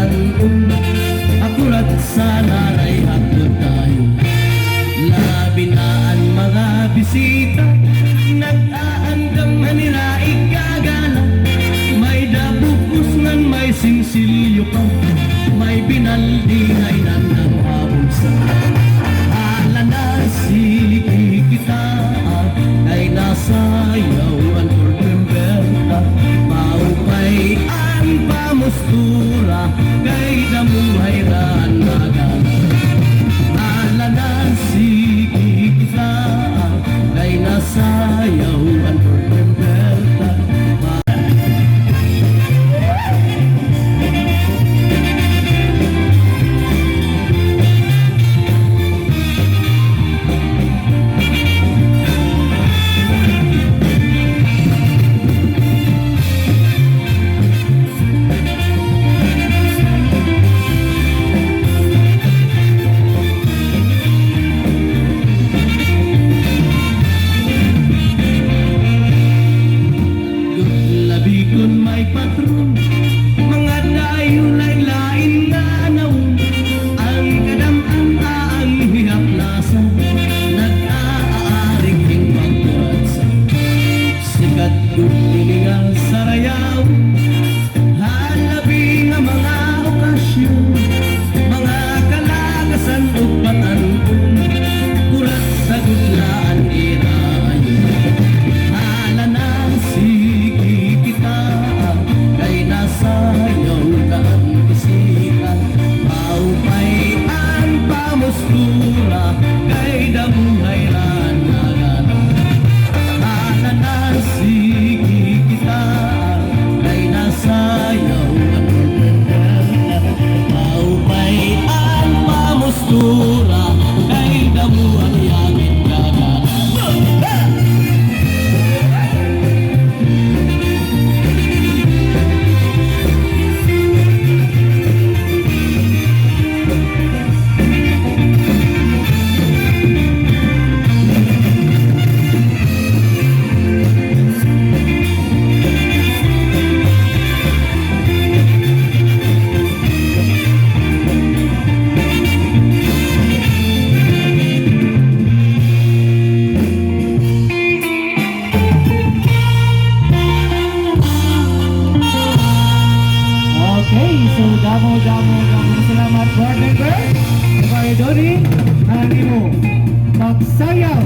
batanon akurat sa naray hapon tayo. Labi na ang mga bisita, nag-aandam manira ikagala. May dabukos ngan may sinsilyo pa, may binaldi na inandang habon sa ala na sige kita ay nasayaw ang pagpemberta. Maupay ang pamustura kay damuhay ran nagan. Ala na sige kita ay nasayaw ang pagpemberta. Labikon may patron, mga dayo lain-lain na naun. Ang kadam-ang ang hihap-lasan, nag-aaring hingpag-kuratsa. Sikat gumilingal sa rayaw, halabi nga mga okasyon. Mga kalagasan o patanong, kurat sa gudlaan irayo. Hala na sige kita kay nasayaw ka ang bisikan. Maupay ang pamustura kay damuhay ran nagan. Hala na sige kita kay nasayaw ka ang bisikan. Maupay ang pamustura kay damuhay yagit nagan. Okay, so damo salamat board member. Kay Doni, ani mo pagsayaw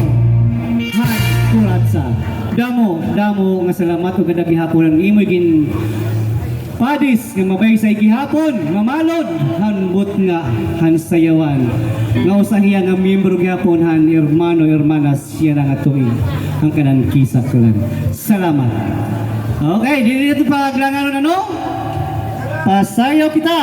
han kuratsa. Damo nga salamat ug ganda gihapon ang imoy gin padis nga mabay sa gihapon, mamalod hanbot nga han sayawan. Nga usahiya nga miyembro gihapon han hermano hermanas siya nga tuig ang kanan kisa kalan. Salamat. Okay, dito paglangaron ano? Pasayaw kita.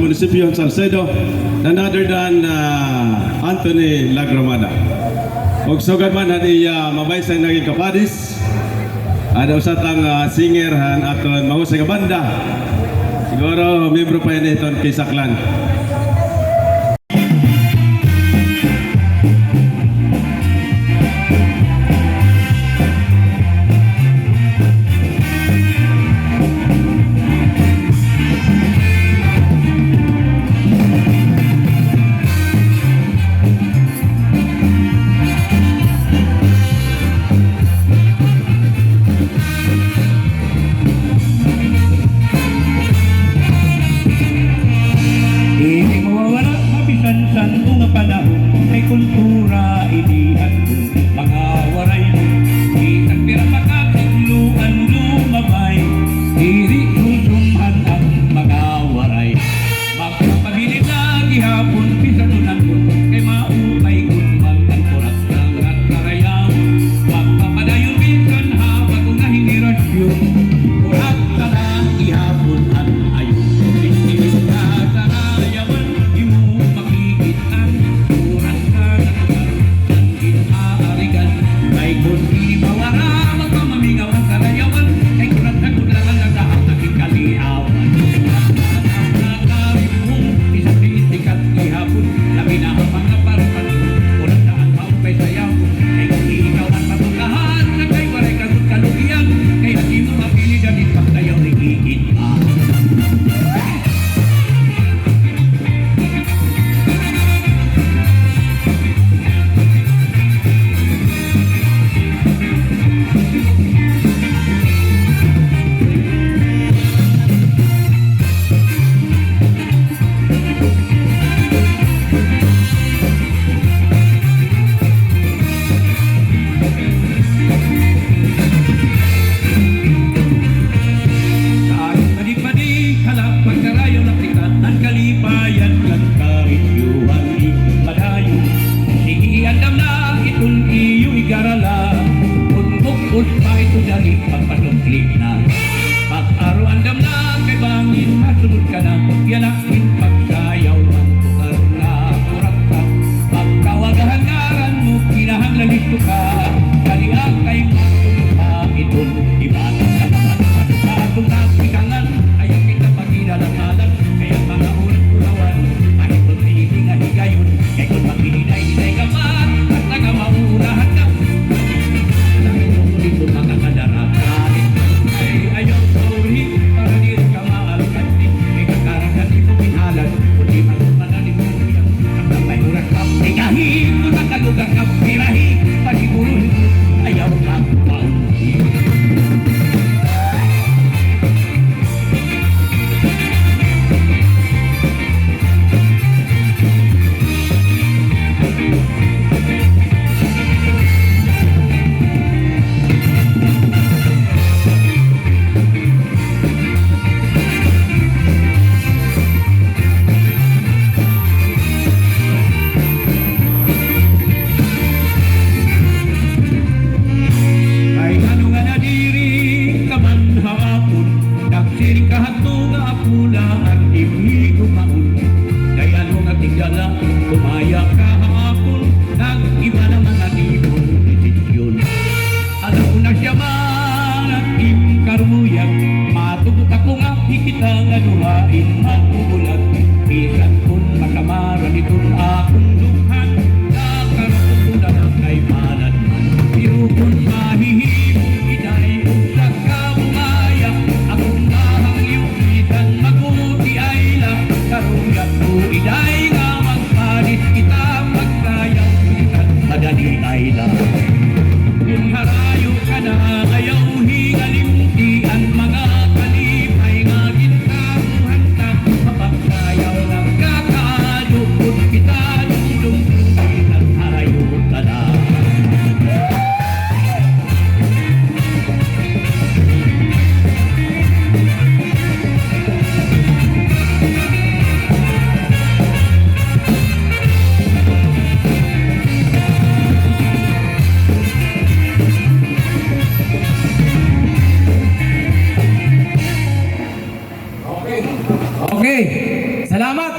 Munisipyo Salcedo, none other than Anthony Lagramada. Og sugad man iya mabaysay naging kapadis. Ada usatang singer han aton mahusay nga banda. Siguro membro pa yan iton kay Saklan.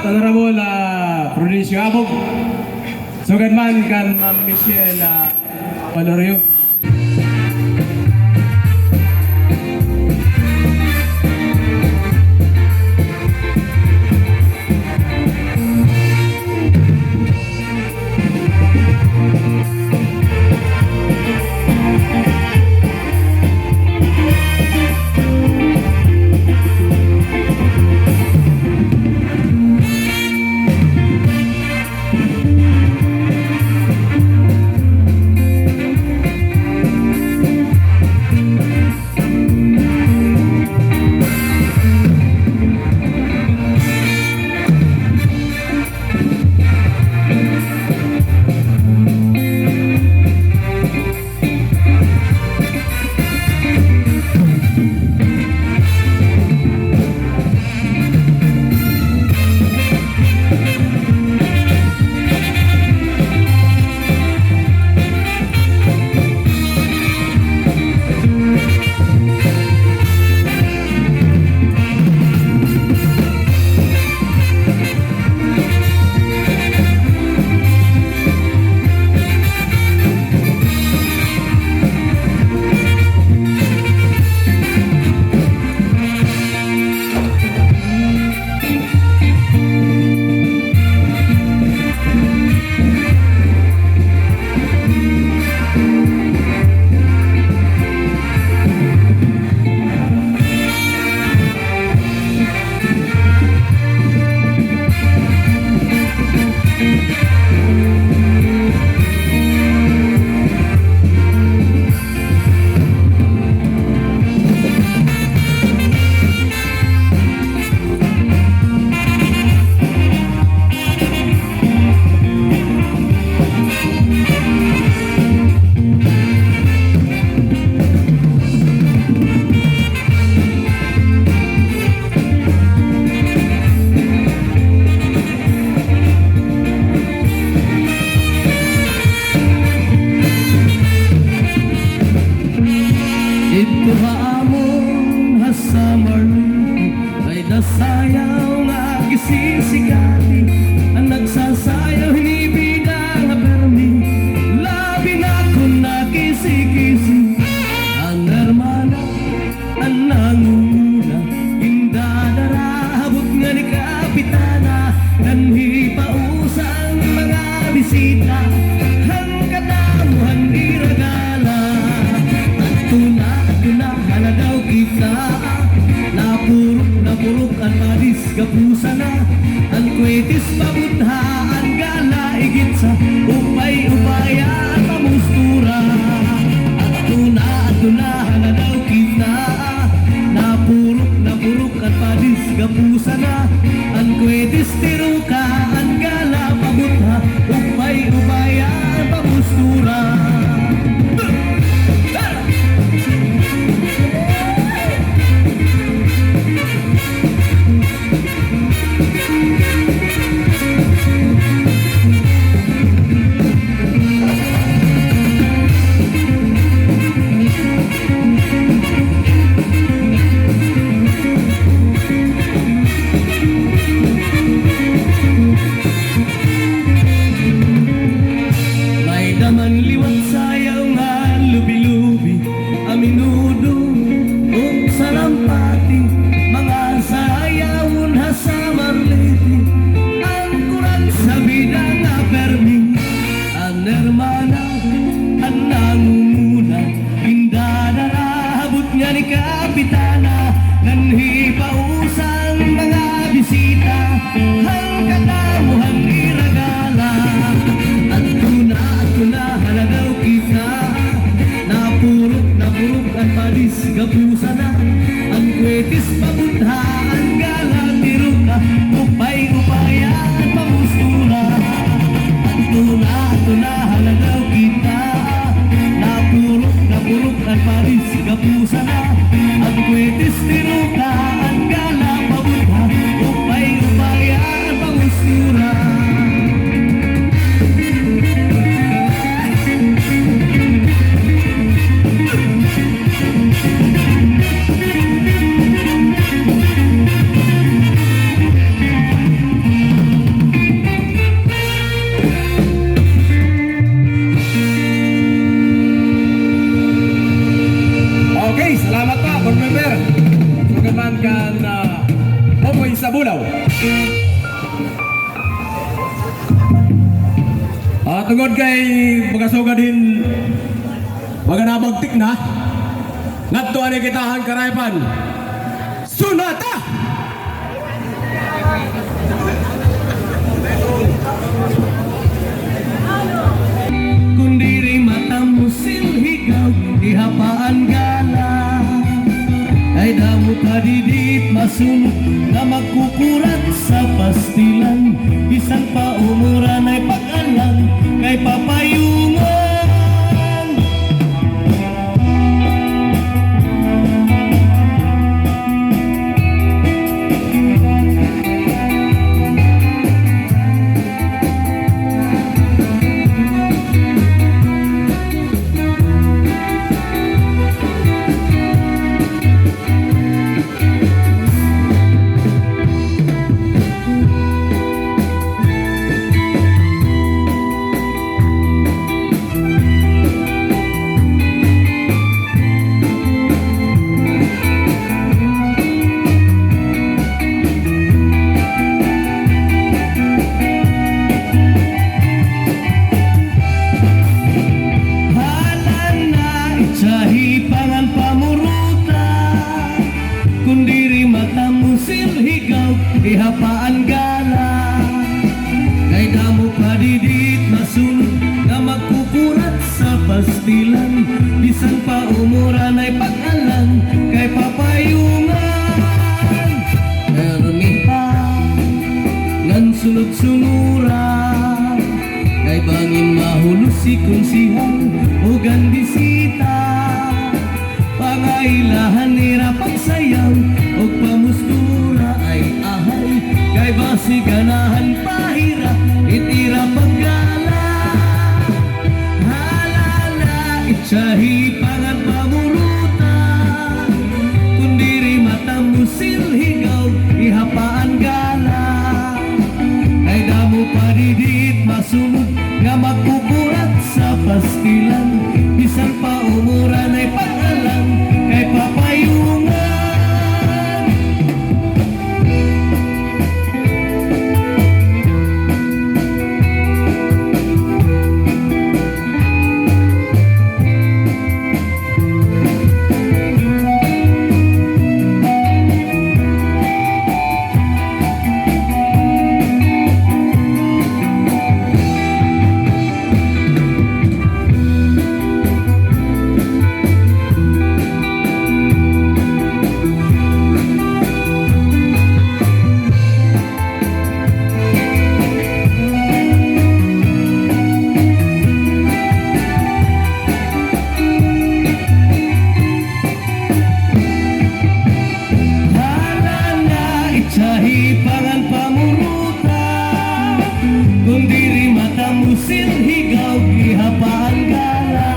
Honorable Prudencio Abog. Sugad man kan Ma'am Michelle Valorio. Ito hamon ha summer ay nasayaw nga gisisigati ang nagsasayaw hinibida nga permi labi na kung nakisi-kisi ang hermana ang nangunguna indadarahabot nga ni kapitana kanhi pausang mga bisita ang katamuhan ni regala tuna haladaw kita napurok ang madis kapusa na ang kwetis pabudha ang gala igit sa upay-upaya pamustura at tuna haladaw kita napurok ang madis kapusa na ang kwetis tiruka ang gala pabudha upay-upaya pamustura. tungod kay pagkasuga din baga nabagtik na ngadto ani kitahan karaypan sunata. Kundi rin mata mo silhigaw, ihapaan gala. Ay damo kadidit masunod na magkukurat sa pastilan. Bisan pa umuran ay pag-alam kay papayungan. Ihapaan gala kay damo kadidit masunod na magkukurat sa pastilan. Bisan pa umuran ay pag-alam kay papayungan. Ermiha ngan sunod-sunura kay bangin mahulos si konsihan o gandisita. Pangailahan nira pagsayaw o pamustura ay ahay kay basi ganahan pahira itira paggala. Halala itsahi pangan pamuruta kundi rin mata mo silhigaw ihapaan gala kay damo padidit masunod nga magkukurat sa pastilan. Bisan pa umuran ay pag-alam kay papayungan. Silhigaw ihapaan gala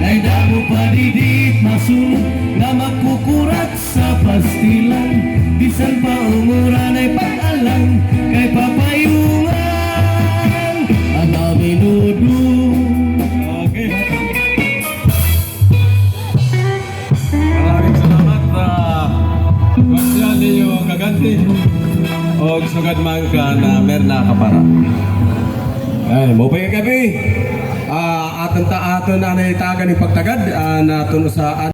kay damo padidit masunod na magkukurat sa pastilan. Bisan pa umuran ay pag-alam kay papayungan. Ana minudo. Okay. Maraming salamat sa konsyal ninyo kaganti o sugad man ka na Merna Kapara. Ay, mo pa gabi. Aton ta aton na itagan ni pagtagad naton sa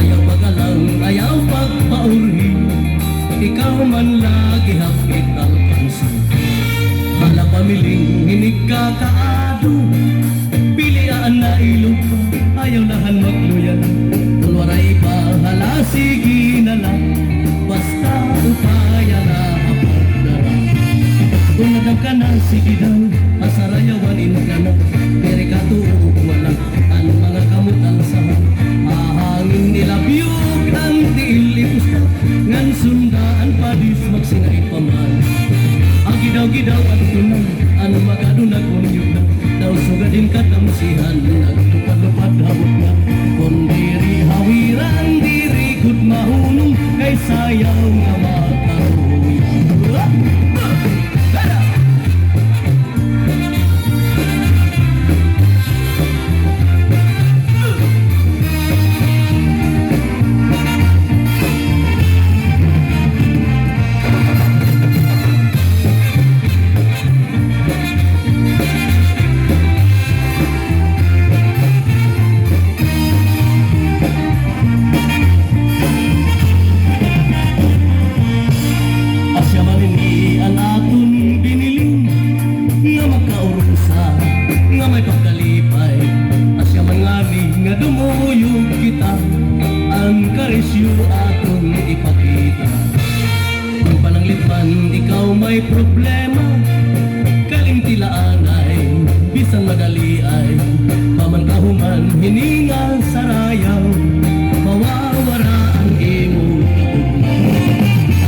ayaw magalang, ayaw pagpaurhi. Ikaw man lagi hapit ang pansin. Hala pamiling hinigkakaado. Pilian na ilog pa, ayaw nahan magluyan. Tulwaray pa, hala sige na lang. Basta upaya na apagdara. Kung nadam ka na, sige daw. Asarayawanin ka na. Pero katuog wala ang mga kamutan sa ahangin nila biyog ang dilipos ka ngan sundaan pa di ayaw nga makaruyan. Asya malindi ang aton biniling nga magkaurusa nga may pagkalipay. Asya mangani nga dumuyog kita ang karisyo aton ipakita. Ang pananglipan ikaw may problema kalimtilaan ay bisan madali ay pamankahuman hininga sa rayaw mawawara ang imo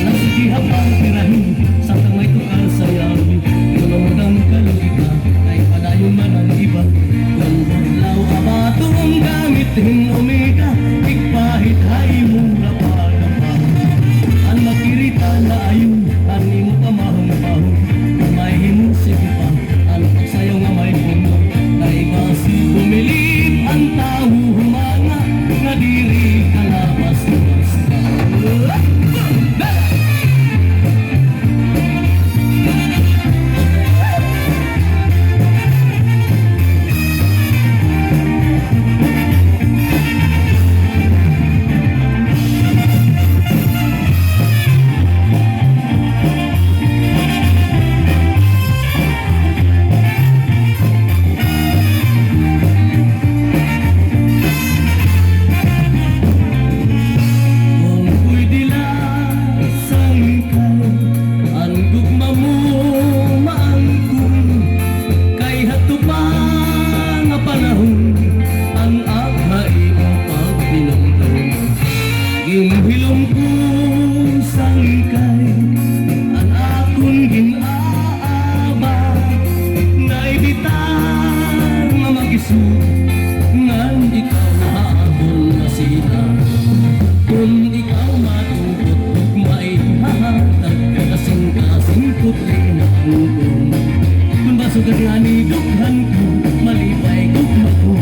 alas di habang pirahin sa kamay tukal sayaw tulungang kalugika ay palayon man ang iba kung budlaw abatong gamitin umika ikpahit hay mong lapalapa ang makirita na ayun ang imo pamahong-pahong may himusig pa ang pagsayaw nga may puno kay basi bumilip ang tao humanga nga diri kalabas-labas Kung ko'y dilasang ikaw, ang gugma mo maangkong, kay hato pa nga panahon, ang akhay mo pagpinumdum. Ginhilom ko sangkay, ang akong ginaaba, naibitar nga mag-isu, ngan ikaw haabol na sila. Kung ikaw matupot ug maihatag kasing-kasing putli na hubong. Kung basugad nga ni dughan ko malipay gugma ko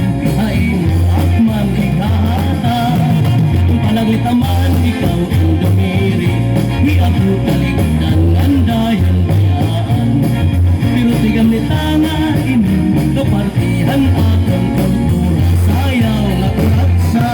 ay mo akman ihahatag. Kung panaglitaman ikaw ang dumiri hiabot kaligdan ang dayan bayaan. Pero tigam ni tanga ini kapartihan akong kultura sayaw nga kuratsa.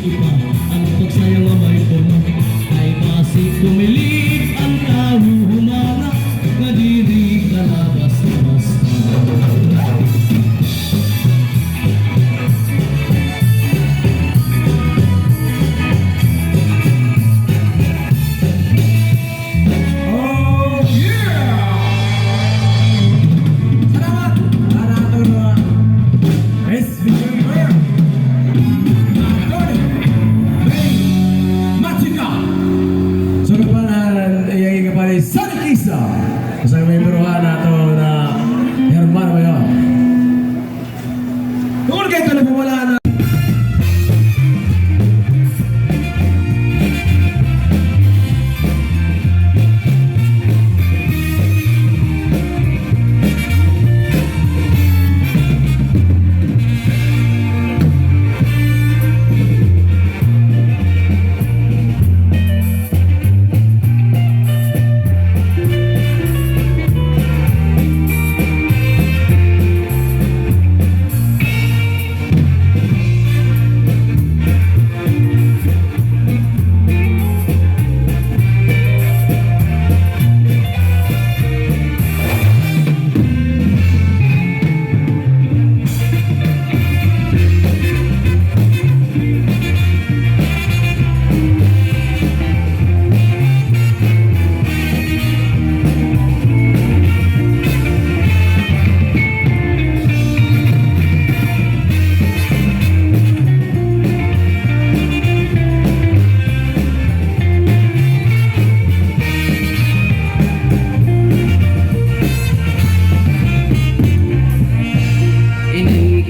sige pa ang pagsayang amay ko na ay basi kumilig ang kahuhumana nga diri kalabas-labas Oh yeah! Salamat! Para ito mga best video sunod pa na iyang kapali Sunny Kisa kasang may meruhan na ito na herman mo yun tungkol kayo ito na pumala na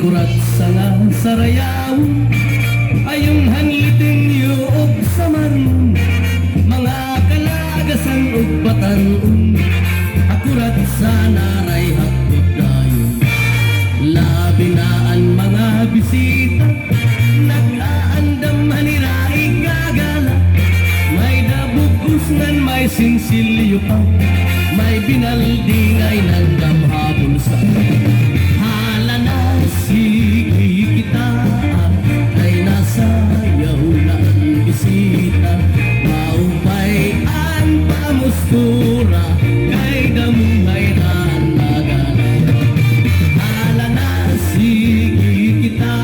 kurat sana sarayaw ayong hanlitin yuog sa maroon mga kalagasan ug batan-on akurat sana ray hakot dayon labi na ang mga bisita nag-aandam hanirai gagala may dabugos ngan may sinsilyo pa may binaldingay ng damhabol sa sige kita ay nasayaw na ang bisita maupay ang pamustura kay damay nagana hala na sige kita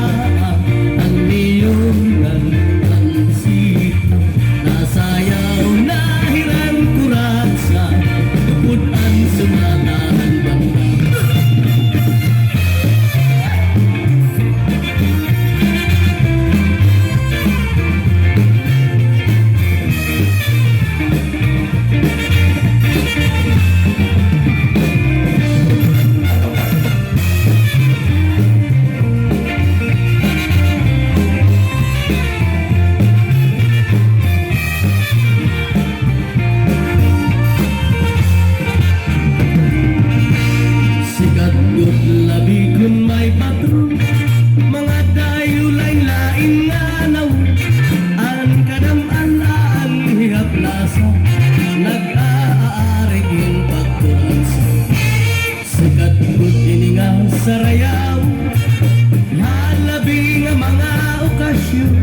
ang milyonan ang bisita nasayaw na hirang kurat sa tupod ang sunatahan banda labi kun may patron mga dayo lain-lain nga anaw ang kadam-an ang hihap lasa nag-aarig yung pagtulansa sikat kun ini nga sarayaw halabi nga mga okasyon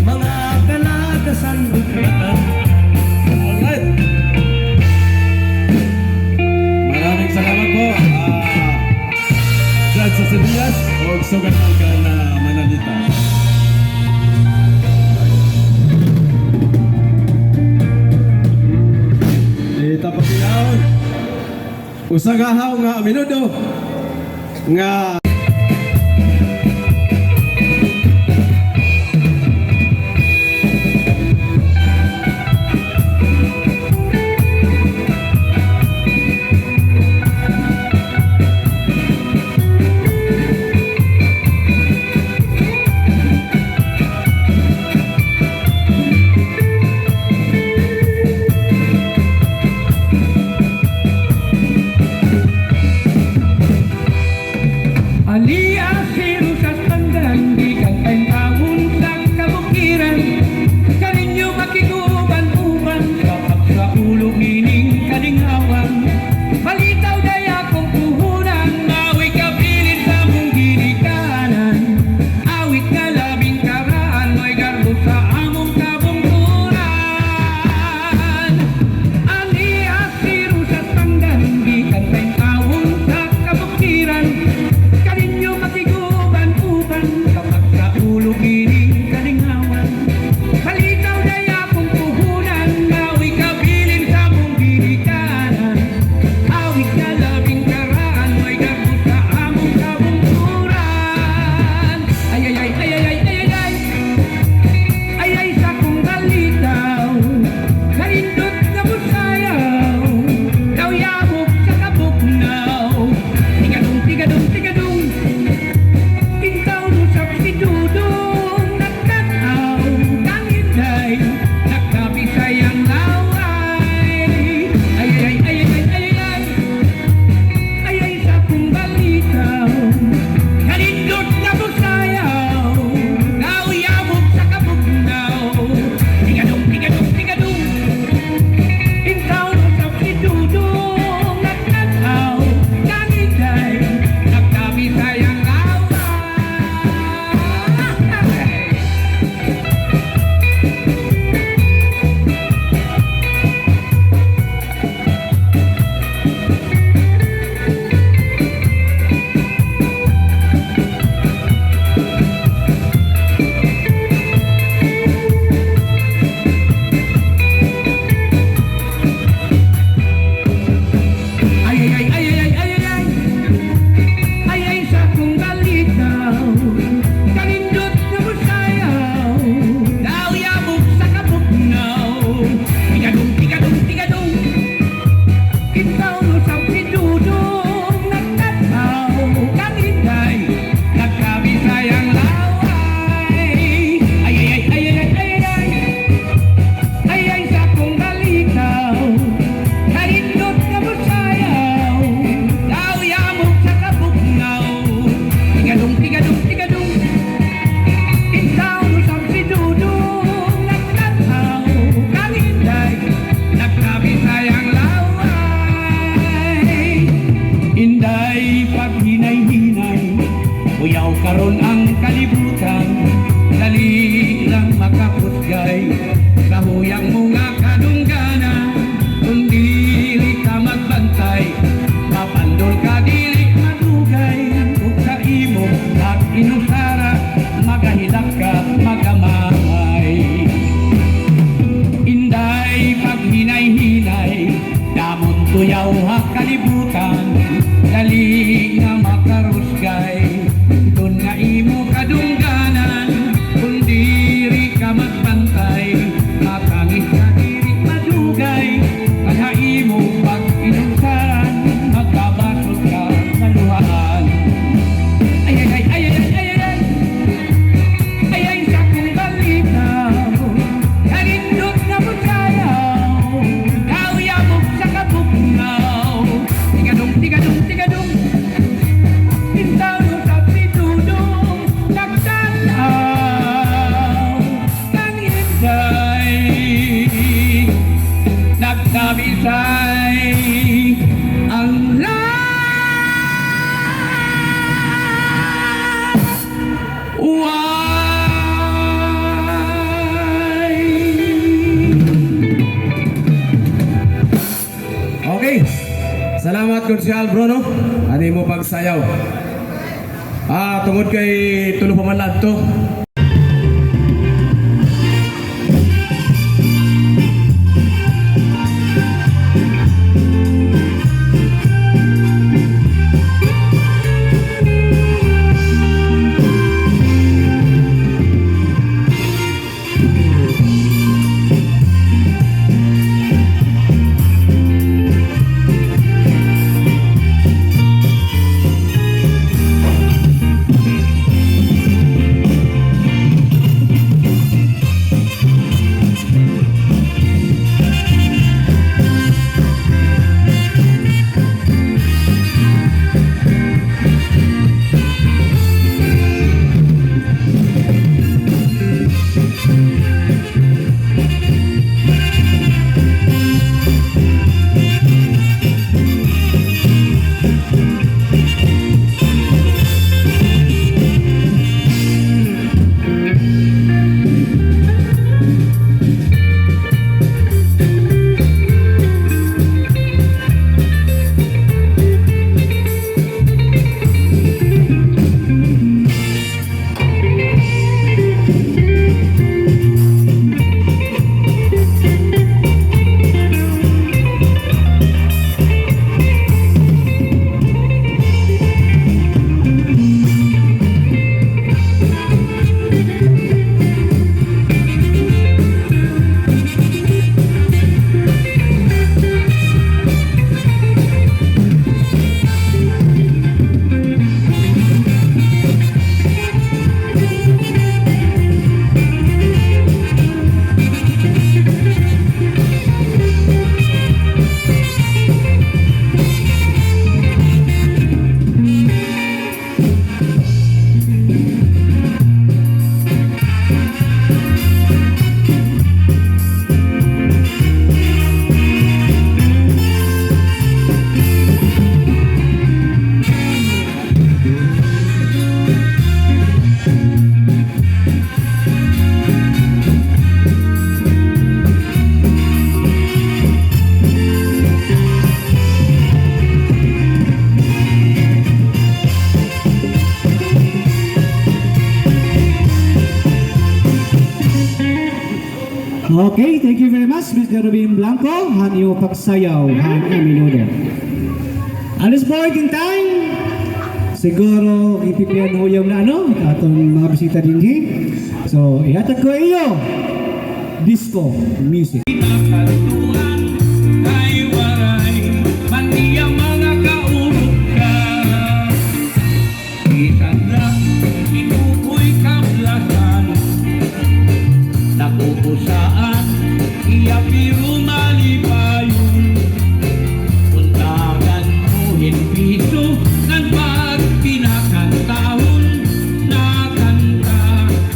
mga kalagasan ug batan. Alright, maraming salamat po sa Sibiyas o sugat ka na manalita. Tapos yun, usagahaw nga minudo nga salamat Konsyal bro no. Ani mo pagsayaw. Tungod kay tulo pa man lang to. Okay, thank you very much, Mr. Rubin Blanco. Han iyo pagsayaw, han aminudo. Alas boarding time. Siguro ipipian ho yung na ano, atong mga bisita din hi. So, ihatag ko iyo. Disco music. Kaluhan ay waray, pati ang mga kaurok ka. Isang inukoy kablasan, nakukusaan, iya biro malipayon. Untagan mo hinpiso, ng pagpinakantahon, nakanta,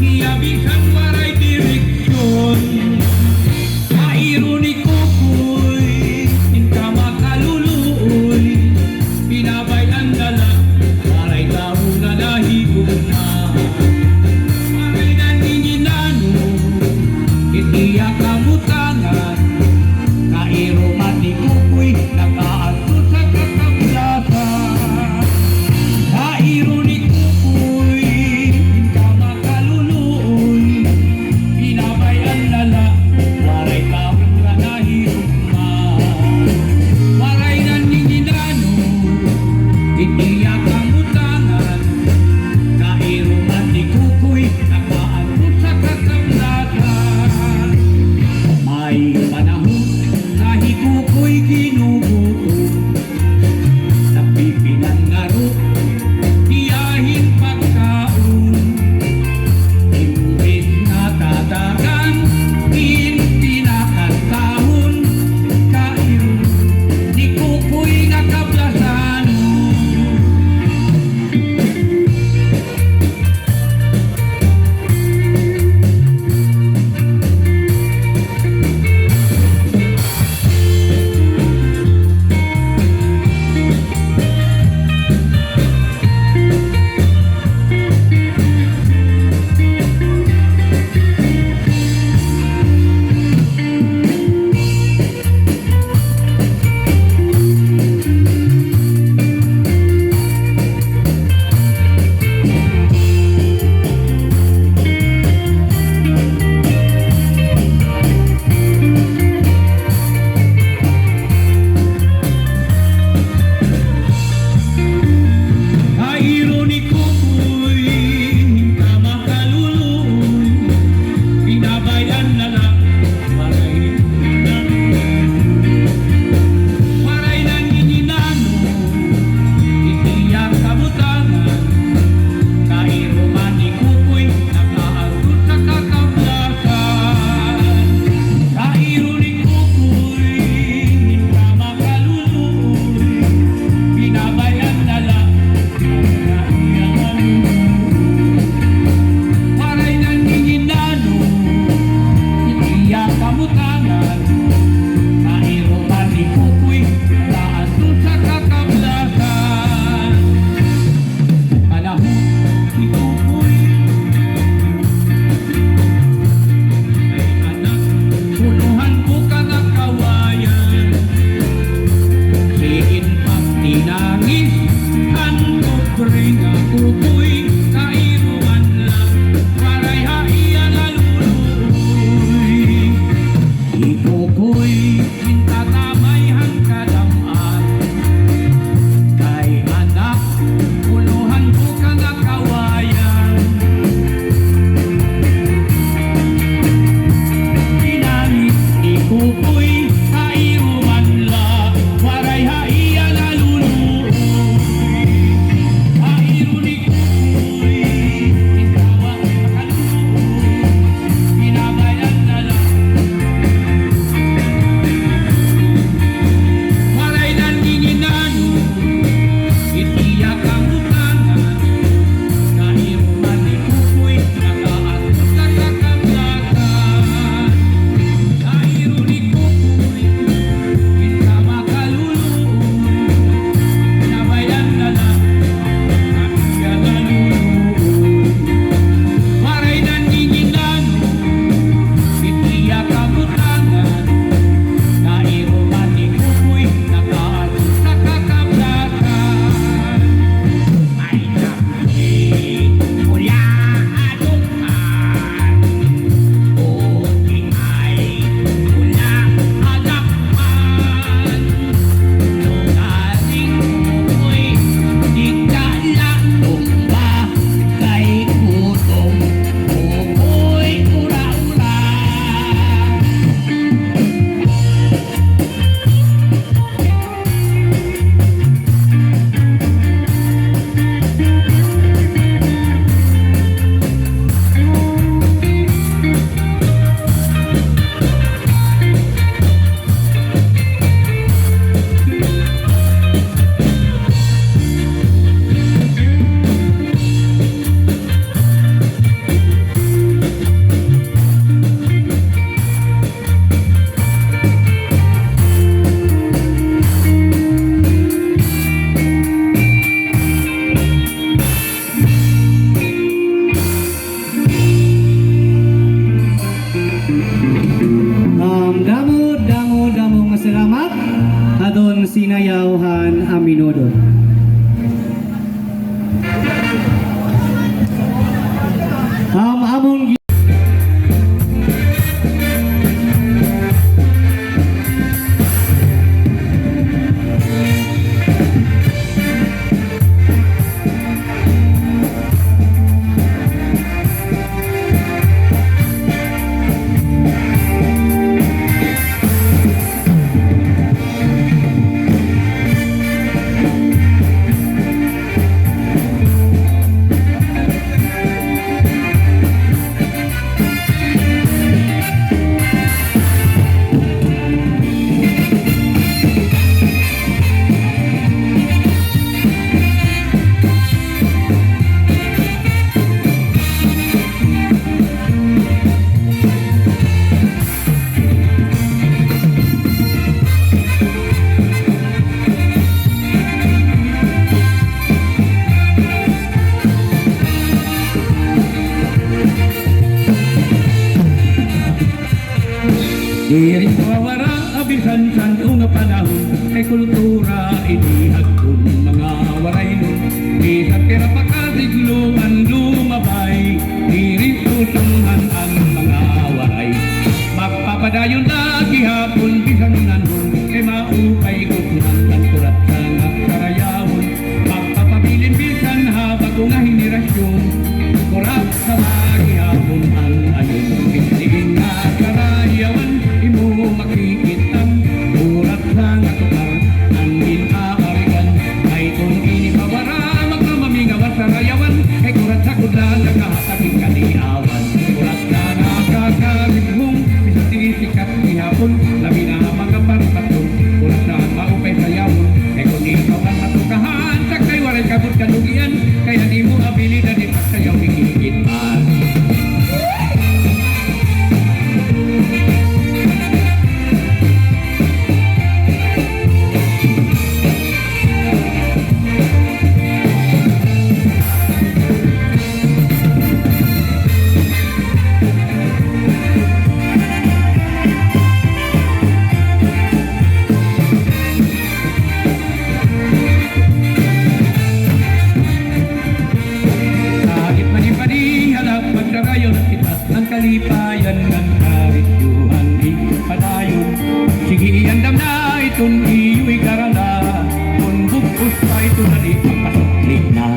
iya bisan waray direksyon. Ironiko Di rin mawawara abisan sa nga panahon kay kultura inihagkon mga waray nun. Di sa tira pagkasiglo ang lumabay, di rin tutungan ang mga waray. Magpapadayon lagi hapon bisan nanon kay maupay kutunan ang turat sa nga karayawon. Magpapabilin bisan habang nga henerasyon, kurap sa lagi hapon ang ayon. Pinigin nga karayawan imo makikitan, urat lang at tukar ang ginaarigan. Ay kung inipawara magmamamingawan sa rayawan, ay kurat sa kudlan nagkahasaging kaniawan. Kurat na nakakalimhong bisatisikat ni hapon, labi na mga paripaton, kurat na maupay sa yawon. Ay kung ikaw ang matukahan, sakay waray kabut kalugian, kaya di mo abilidad di pagsayaw mikikitan. Kahit manipadi, halap magsarayon kita ang kalipayan ng karityuhan di padayon. Sige iandam na itong iyo'y karala, kung bukos pa ito na di pagpasuklik na.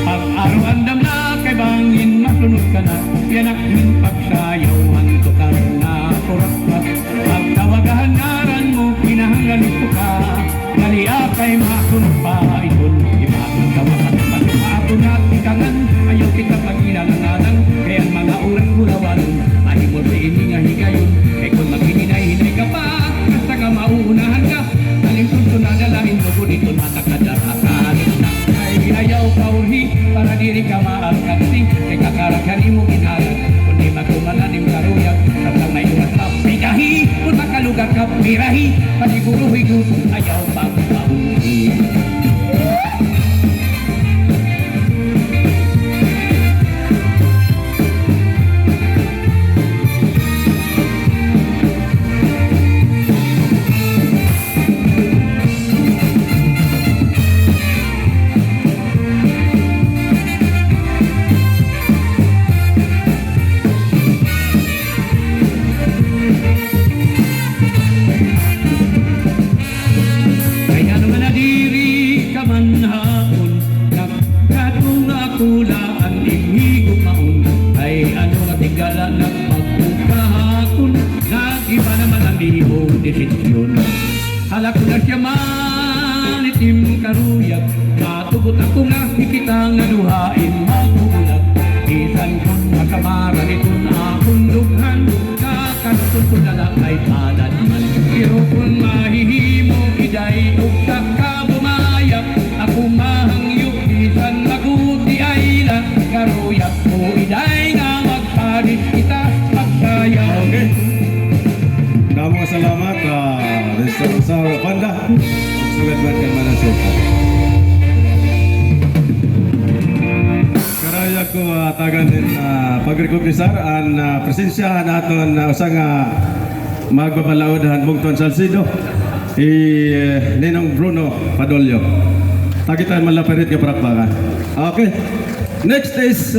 Pag-araw andam na kay bangin masunod ka na, yanakin pagsayaw hantukan na kuraklat. Pagtawagahan ngaran mo, kinahanglan ito ka, galia kay masunod pa itong imakang tawakan. Ako na tikangan, ayaw kita pag-inalanganan, kaya ang mga urang gulawan, mahimol sa ini nga higayon. Kaya kung maghihinay-hinay ka pa, basta ka mauunahan ka, aling punto na dalahin mo po dito matakadarakan. Ay ayaw ka urhi, para diri ka maangkansi, kay kakarakan mo ginalan, kundi magkumananim karuyag, sa may umas na pigahi, kung makalugar ka pirahi, paniguruhi-gur, ayaw pa maurhi. Kaya nung nadiri ka man hapon, nagkatong akulaan ihigop maon, ay ano nga tigala ng pagkukahakon, nag-iba naman ang lihong desisyon. Halak ko na siya man itim karuyag, natugot ako nga ikitang naluhain magugulag. Isan kong magkamaran itong akong lughan, kakanutun ko na lang ay padan man. Pero kung mahihimo iday ugta ka bumayap, ako mahangyok isan maguti ay lang karuyag ko iday nga magparis kita magsayaw. Okay. Kamu salamat sa banda. Sugat-sugat kan mana suka. Karaya ko tagan din pagrekomendasar an presensya naton usang magbabalaod han Bungton Salcido Ninong Bruno Padolyo. Tagitan malapirit ka prakbakan. Okay. Next is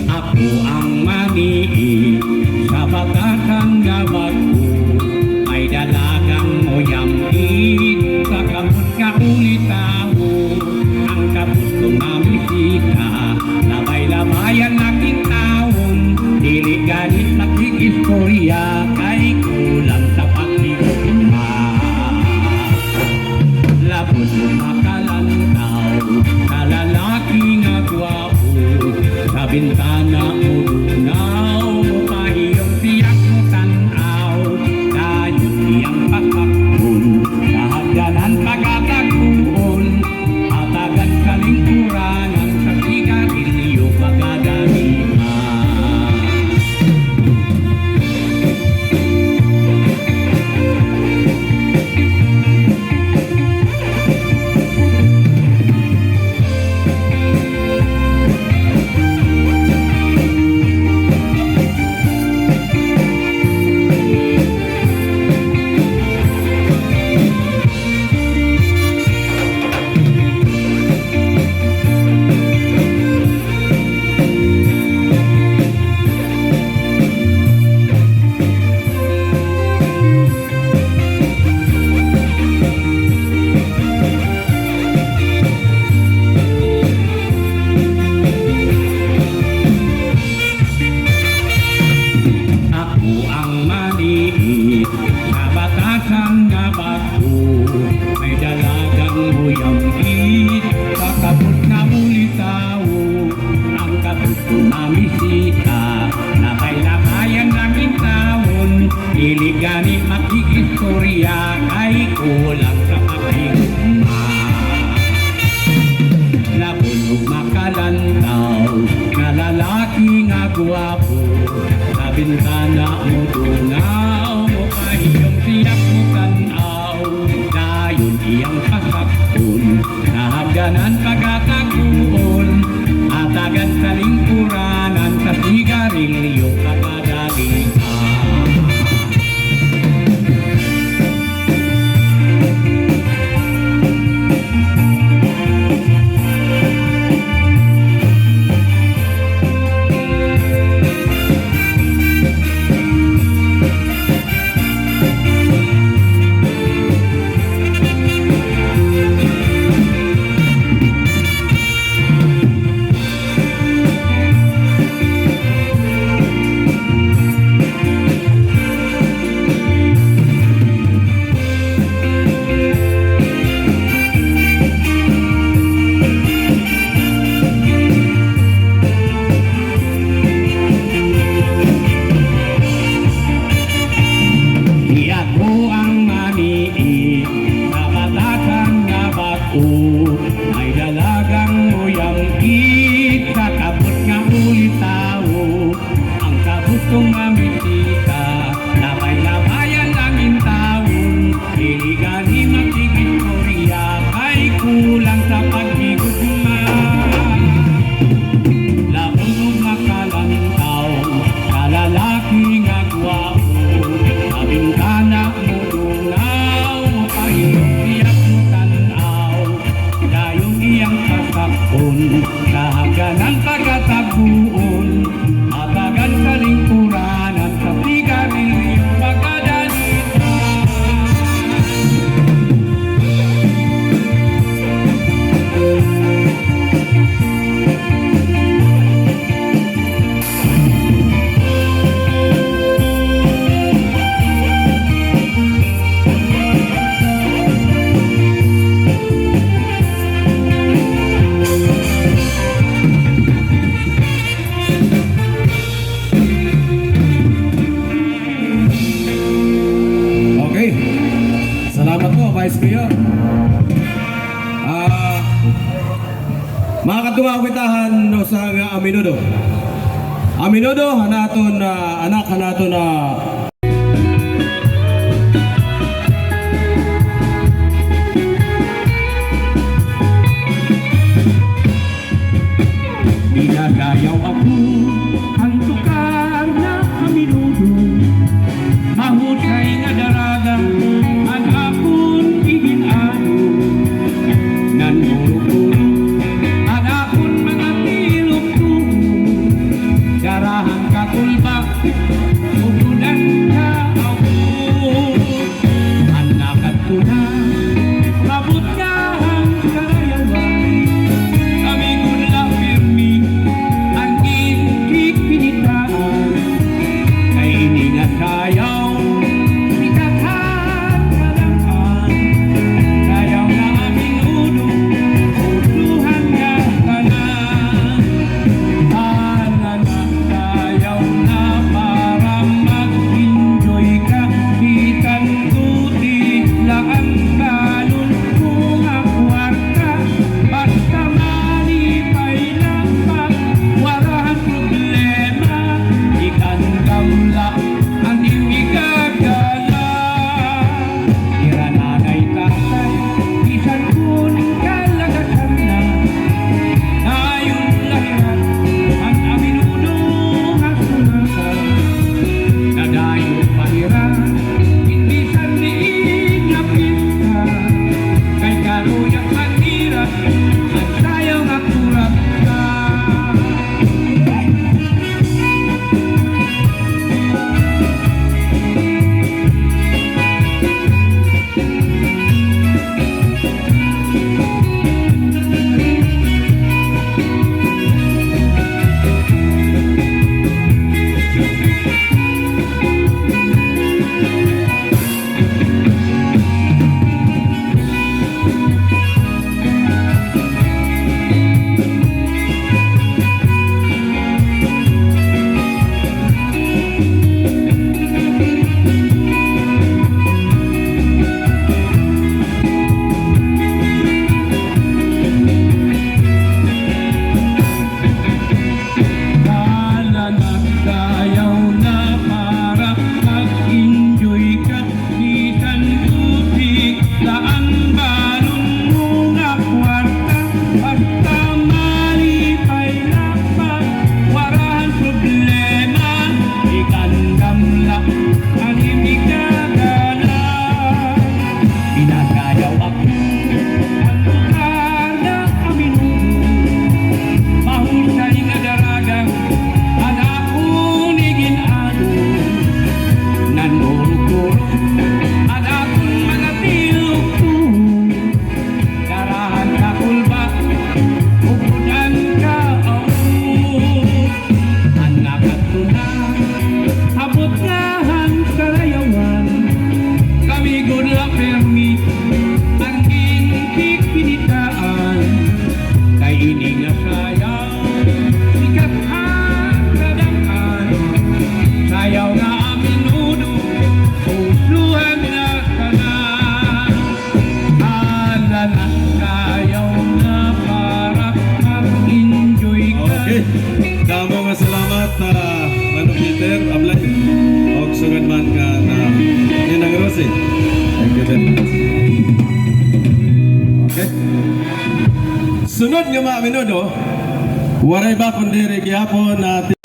Ako ang mami sa bakatang gabag ko, ay dalagang oyamit sa kaput ka ulitawo. Ang kaput kong mamisita, labay-labayan aking taon, dili ganit makikistorya, kay kulang sa pagkikuma. Labot mo makalantaw, sa lalaki nga gwapo, sa bintana mo dunaw, pahiyong siyak mo tanaw, dayon niyang pakakun, sa hagdanan pagkatakuon, atagan sa lingkuranan, sa sigarilyo pagkadamihan. Sa batasan nga bago may dalagang buyangit. Kakabot na mulitaw ang kapuso na misita. Lakay-lakayan langing taon, iligani makikistorya ay kulang sa pakingma. Napunog makalantaw na lalaki nga gwapo. Sa bintana mo dungaw, kahiyong siyak mo tanaw. Dayon iyang pasakon, nahagdanan pagkataguon. Atagan sa lingkuranan, sa sigarilyo kakadalian. May dalagang buyangit, kakabot nga ulitaw ang kabutong mamisita. Labay-labayan langin taon, iligani makikistorya ay kulang sa pagigugma. Labunog makalantaw sa lalaki nga gwapo. Sa bintana mo dungaw, kahiyong siyak mo tanaw. Dayong iyang kasakon, kahaganan pagkataguon. Atagan sa lingkuranan, sa sigarilyo pagkadalitan. Okay. Salamat po, Vice Mayor. Mga katungawitahan no sa Aminudo. Aminudo, hanaton anak hanaton na Dinadayaw ako ang tukar na Aminudo. Mahusay nga daraga ang akon iginano. Nanurupuro ang akon mga tilok-tulo. Darahan katulbak, utunan ka ako. Anak at tuna, mabut ka ang karayawan. Kami gula pirmi ang intik pinitaan. Kay iningat kayaw, ikathan kalangan. Kayaw na aming ulo, utuhan nga kanan. Anak kayaw na para Peter Ablay. O sugad man ka na Ninang Rosie. Thank you very much. Okay. Sunod nga mga minuto, waray ba kundi gihapon natin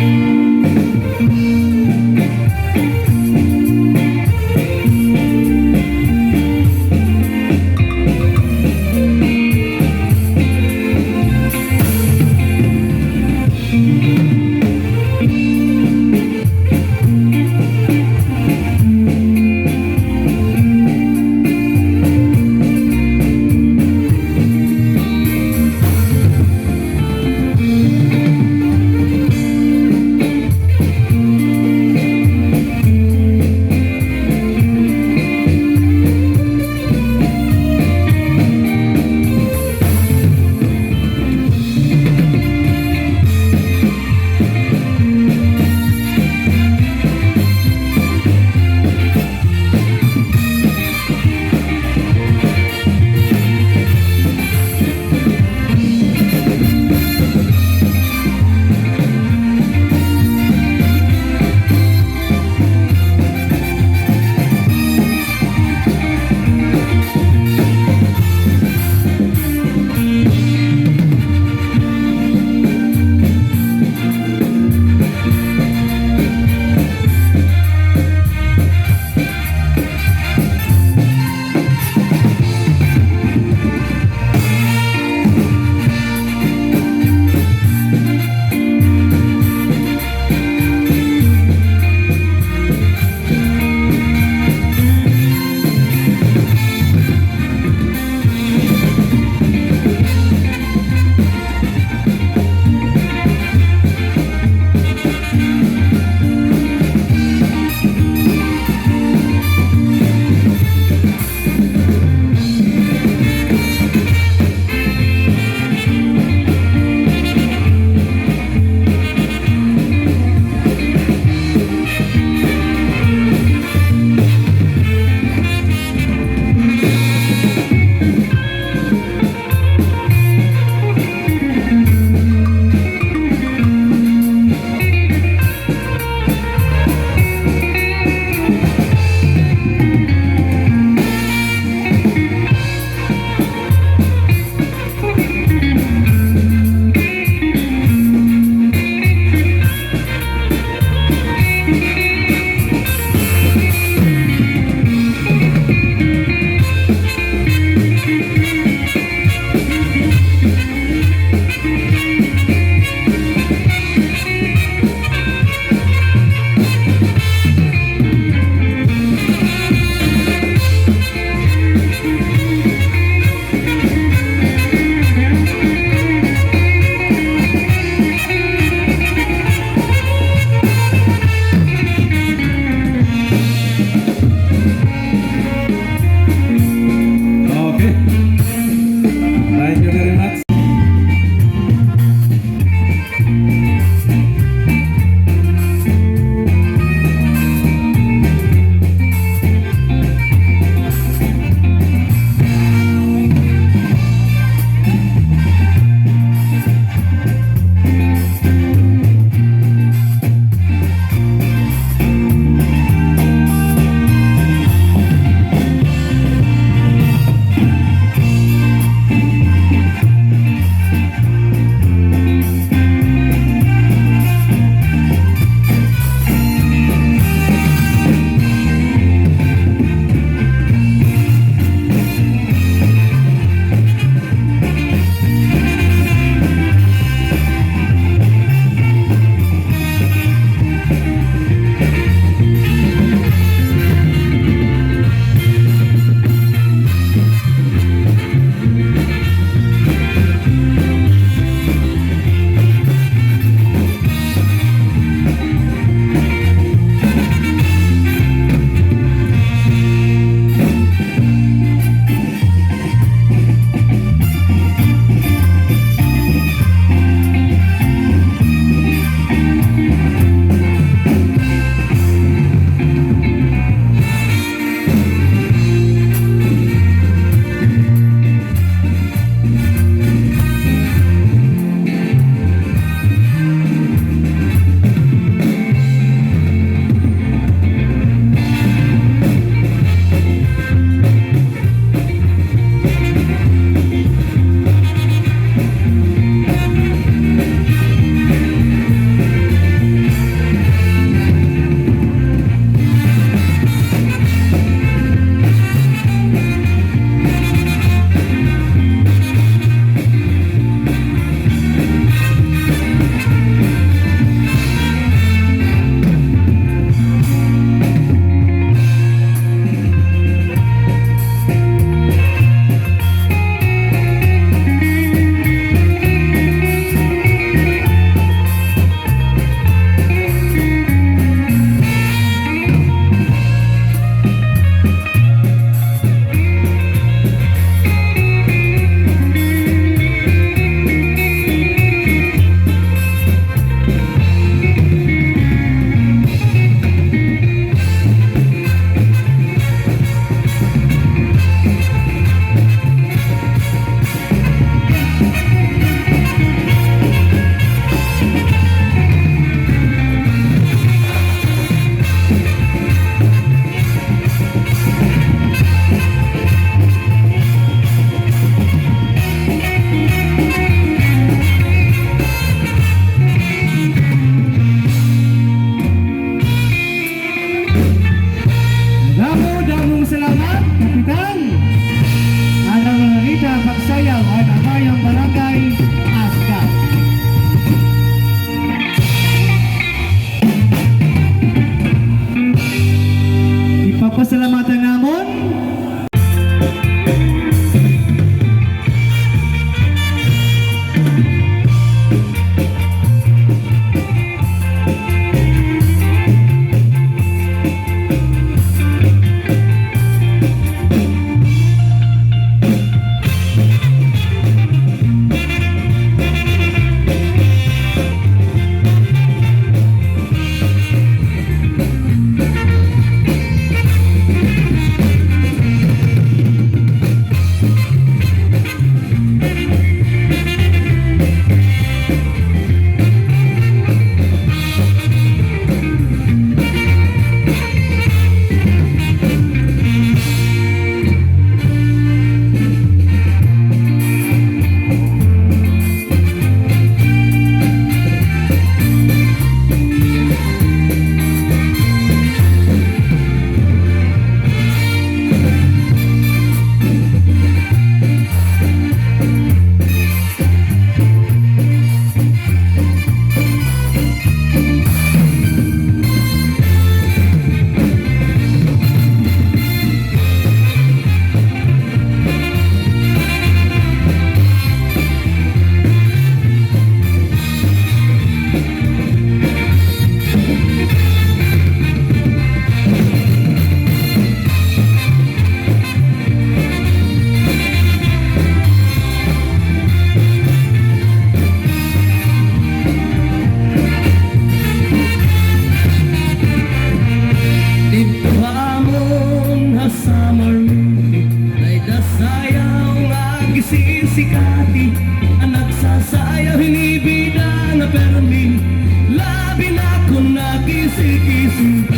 gising.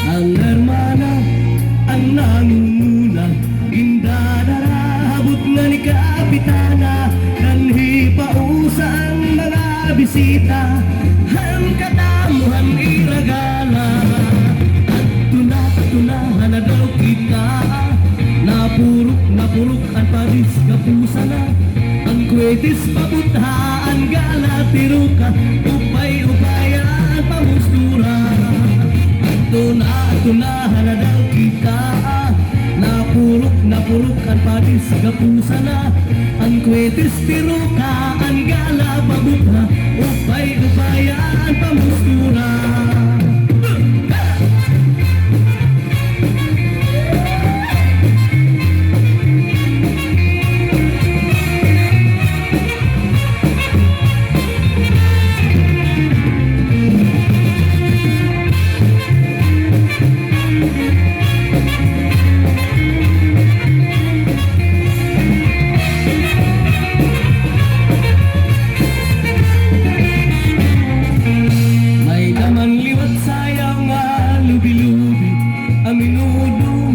Ang hermana, ang nangunguna, indadarahabot nga ni Kapitana, kanhi pausa ang mga bisita, han kadamuhan iragala. At tunahan na daw kita, napurok ang paris kapusa na, ang kwetis pabuthaan gala tiruka, upay-upayan pamustura. At tunahan na daw kita, napurok ang paris kapusa na, ang kwetis tiruka, ang gala pabutha, upay-upayan pamustura. May naman liwat sayaw nga lubi-lubi, aminudo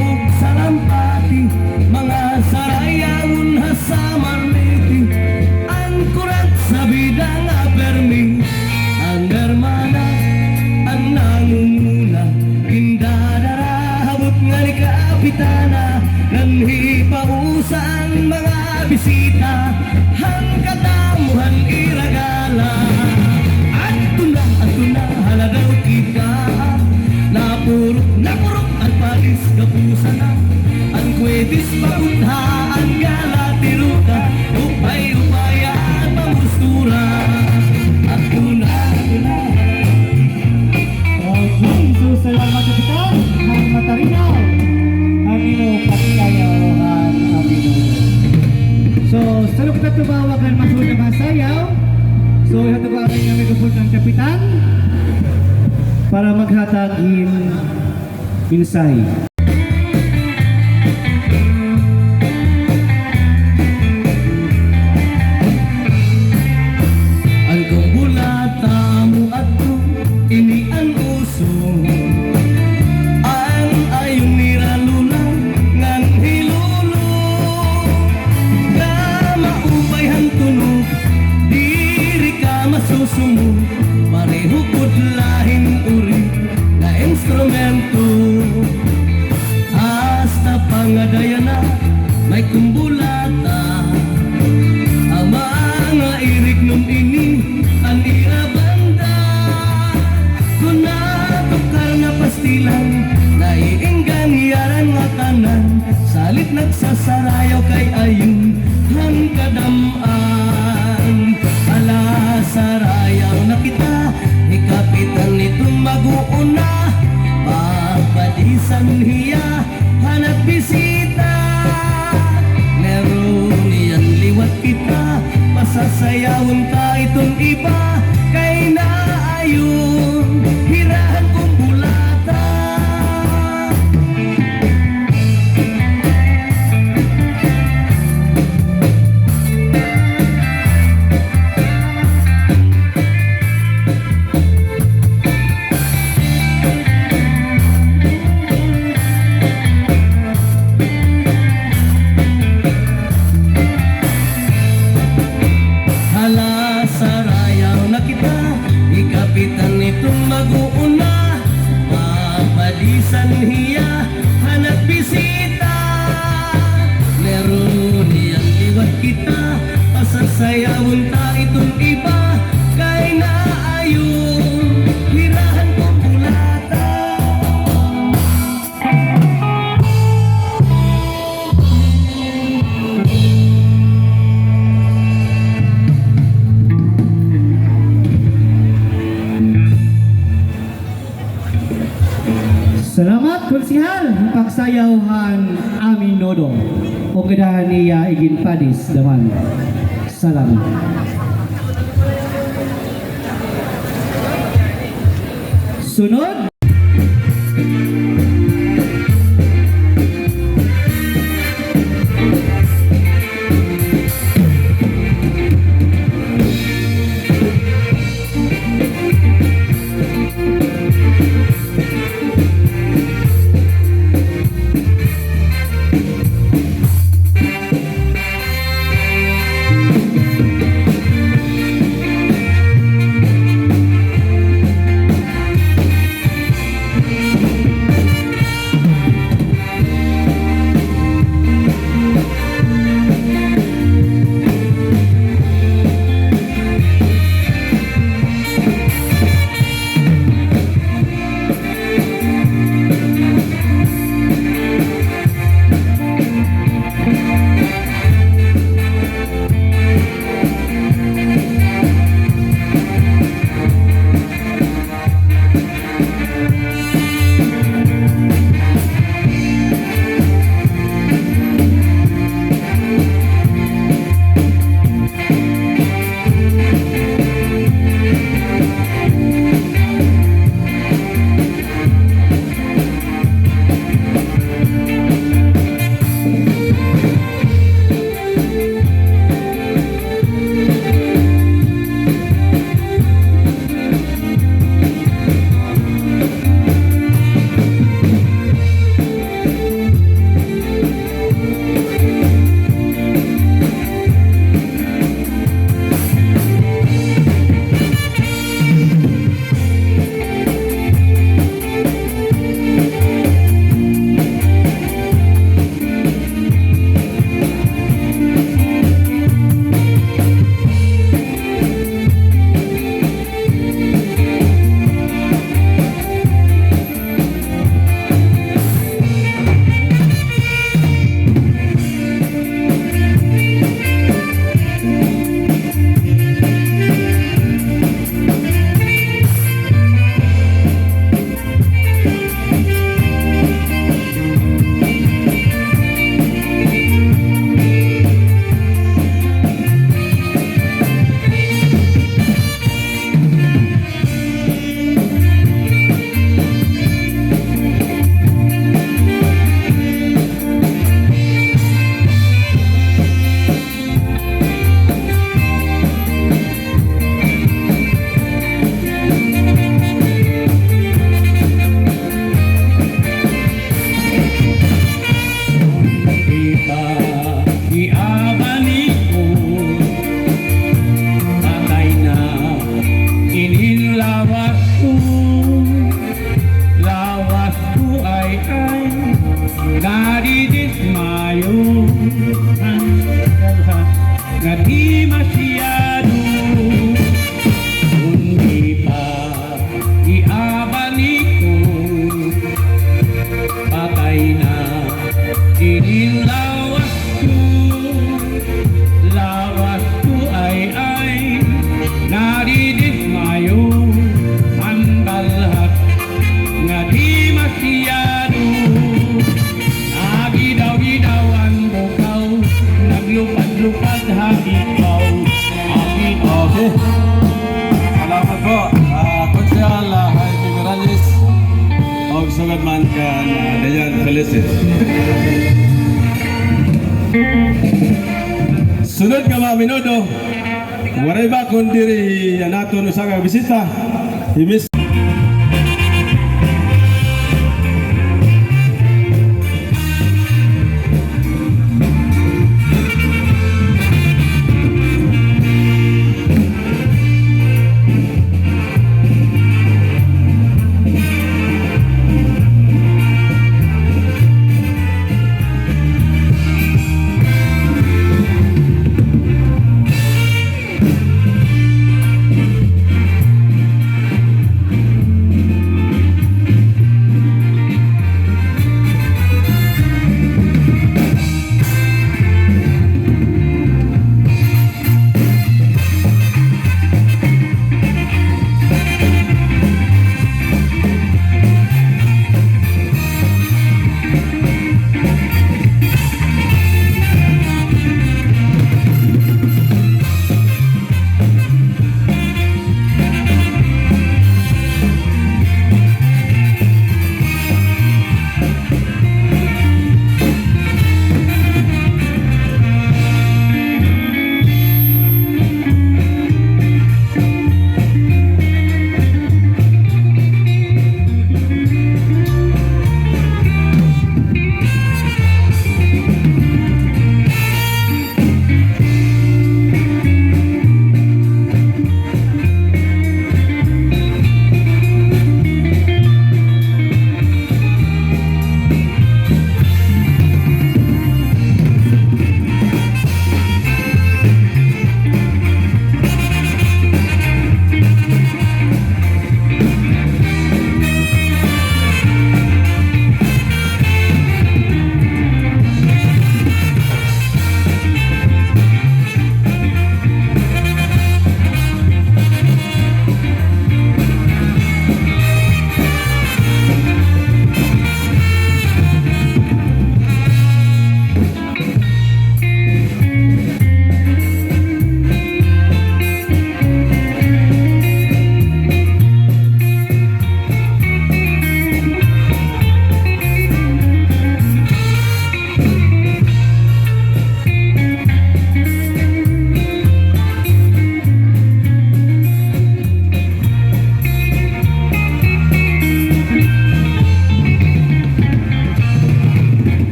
o salampati, mga sarayangon hasamarliti, ang kurat sa bidang apermi. Ang hermana, ang nangunguna, indadarahabot nga ni Kapitana, nanhi pausa ang mga bisita, hang katamuhan iragala. At tunahan na daw kita, napurok ang paris kapusa na, ang kwetis pabuthaan gala tiruka, upay-upayan pamustura. At tunahan. Okay, so salamat Kapitan ng Matarinaw, Amino Pagsayawan Amino. So, salok na tumawagan masunod na masayaw. So, ihatubakan niya may kapul ng Kapitan para maghatagin minsay. Ang kumbulata mo at ko, ini ang usong, ang ayong niralulang ngan hilulo, na maupay hantunog, diri ka masusumo, pareho kud lahin uri na instrumento. Hasta pangadaya na may kumbulata, ang mga irig nung ini ang irabanda, kung natukar na pastilan, naiinggan yaran nga kanan, salit nagsasarayaw kay ayun han kadamaan. Ala sarayaw na kita, ikapitan nitong mag-uuna, pagpadisan hiya, hanap bisita, meron niyan liwat kita, pasasayawin ka itong iba, kay naayun, hirahan kong bulata. Hala sarayaw na kita, ikapitan nitong mag-uuna, papalisan hiya, hanap bisita, meron niyang liwat kita, pasasayawin ka itong iba, kay naayun, hirahan kong bulata. Salamat Konsihal ng Pagsayawhan Aminodo o kadahan niya Igin Padis Daman. Salamat. Sunod. Gonzales og sugad man ka Dayan Felices. Sunod ka mga minuto, waray ba kung diri nato sa bisita, imis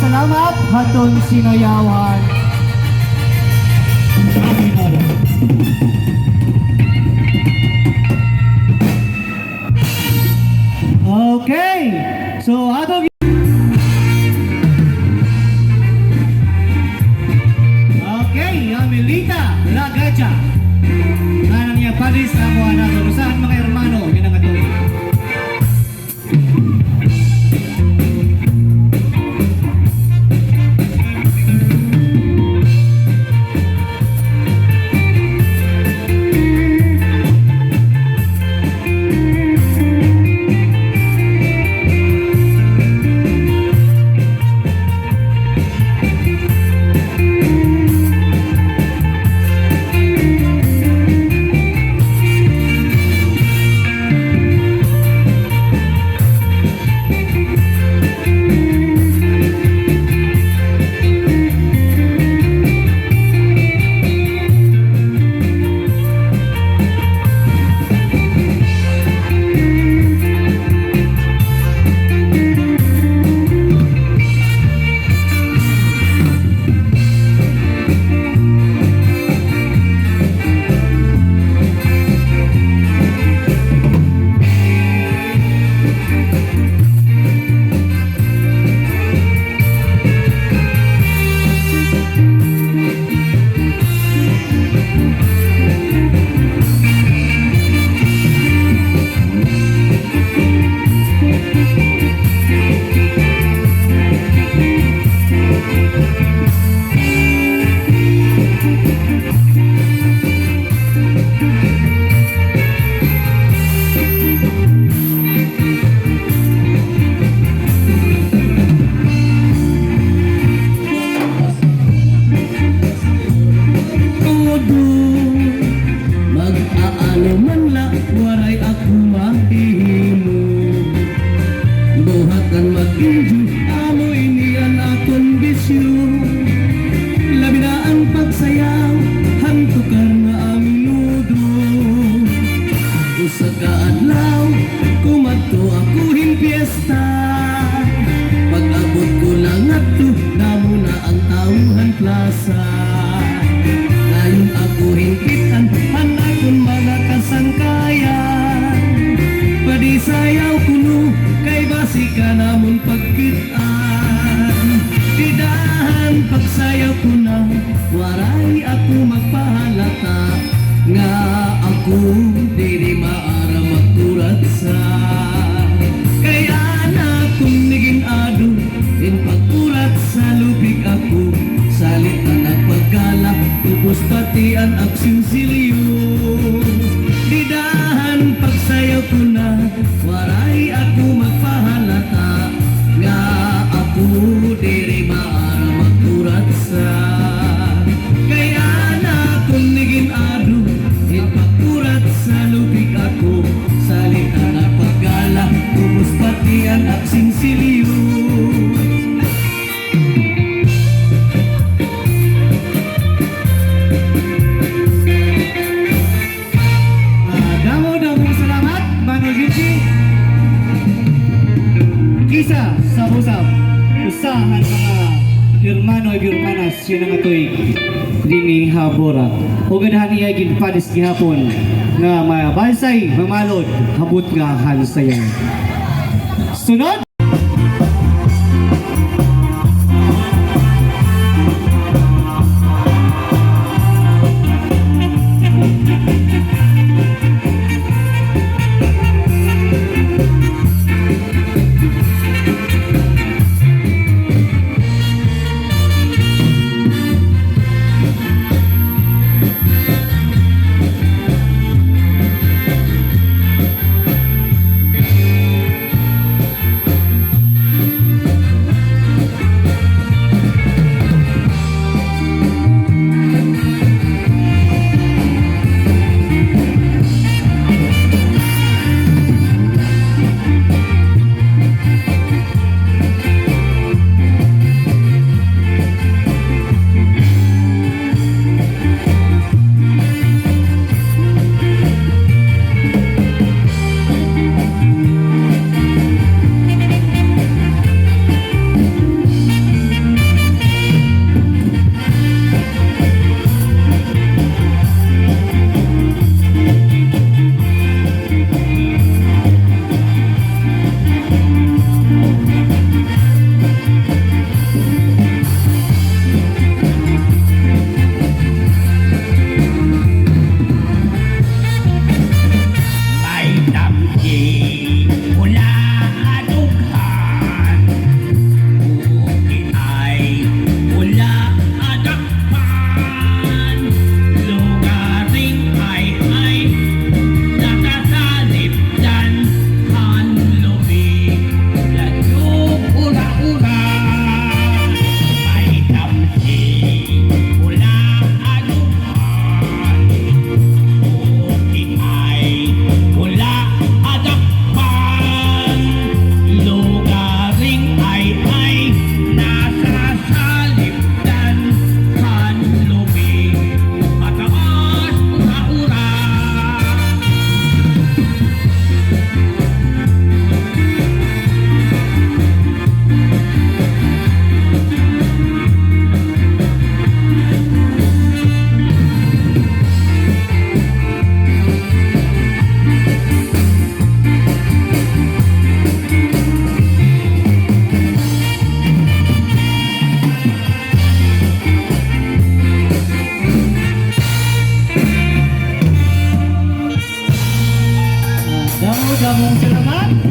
salamat hatun sinayawan. Okay, so atong okay, Amelita Lagacha. Ano niya palis na mo anak urusan mga hermano, yun ang atuloy. Kisa sa usap usahan mga hermano ug hermanas yun ang atoy dini habora o ganahan niya ginpadis gihapon nga mabansay mamalod habot nga hansayan sunod.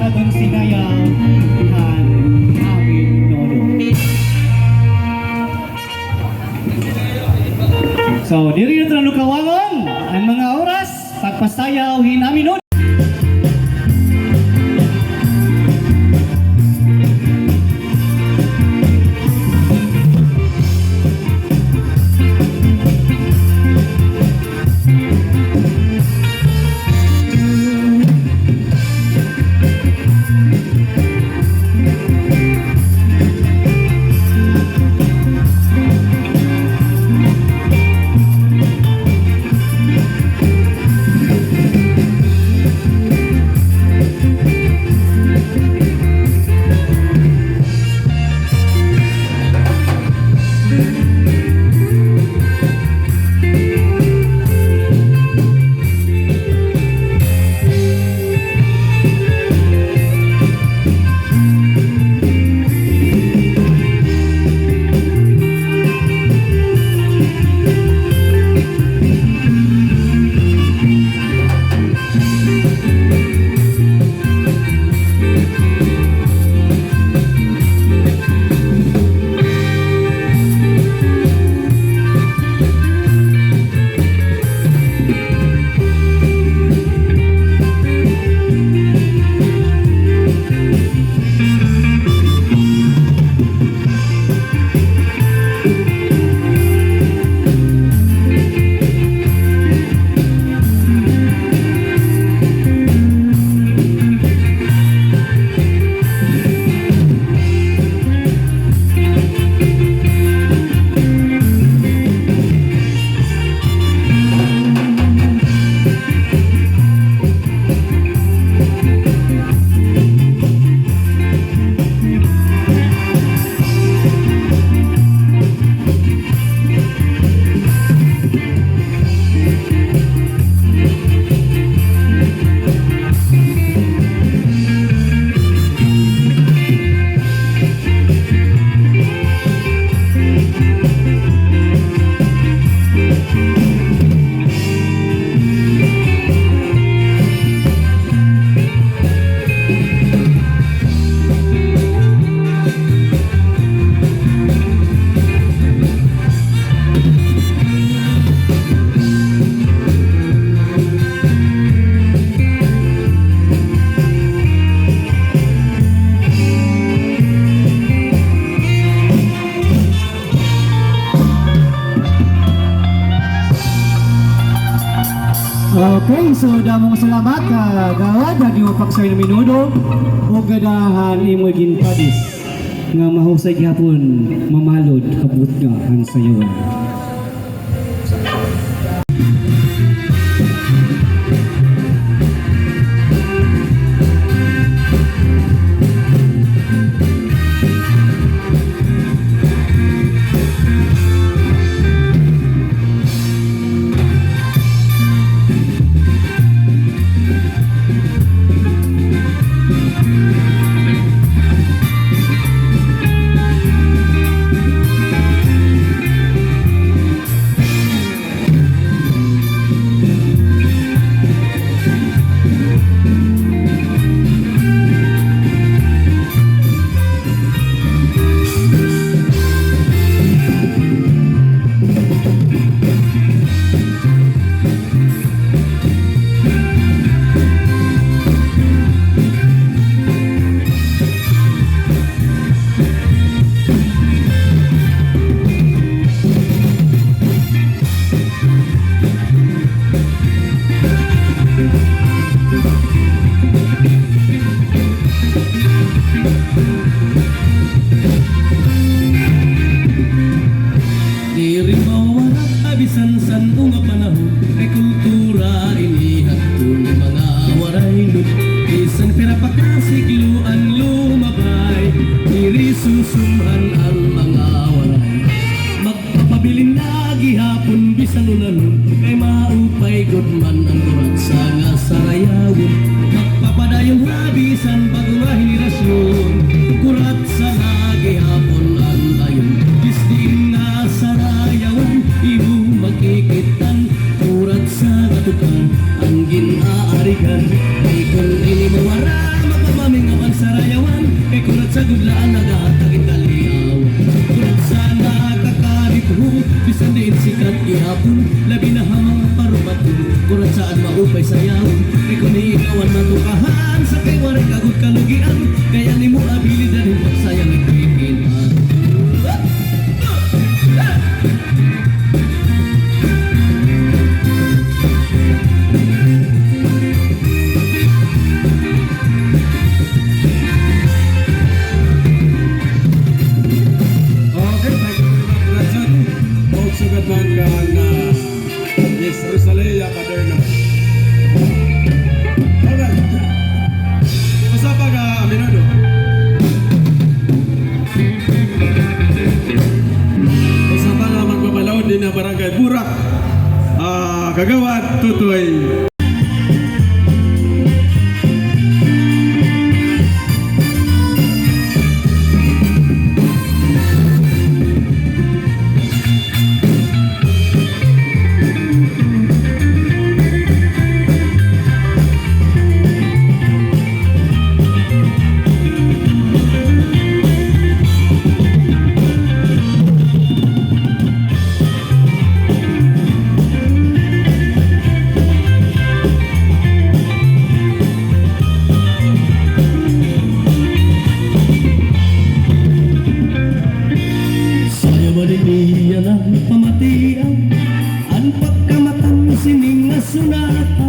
naton sinayaw han amin nono. So, diri na tayo kawangon ang mga oras pagpasayaw hinamin nono. Okay, so damong salamat kagawad na giwapaksay na minudo o gadahan imo ginpadis nga mahusay gihapon mamalod kabut nga ang sayo. Barangay Burak, Kagawad Tutoy. Saya maliniyan ang pamatian, ang pagkamatang sining nga sunata,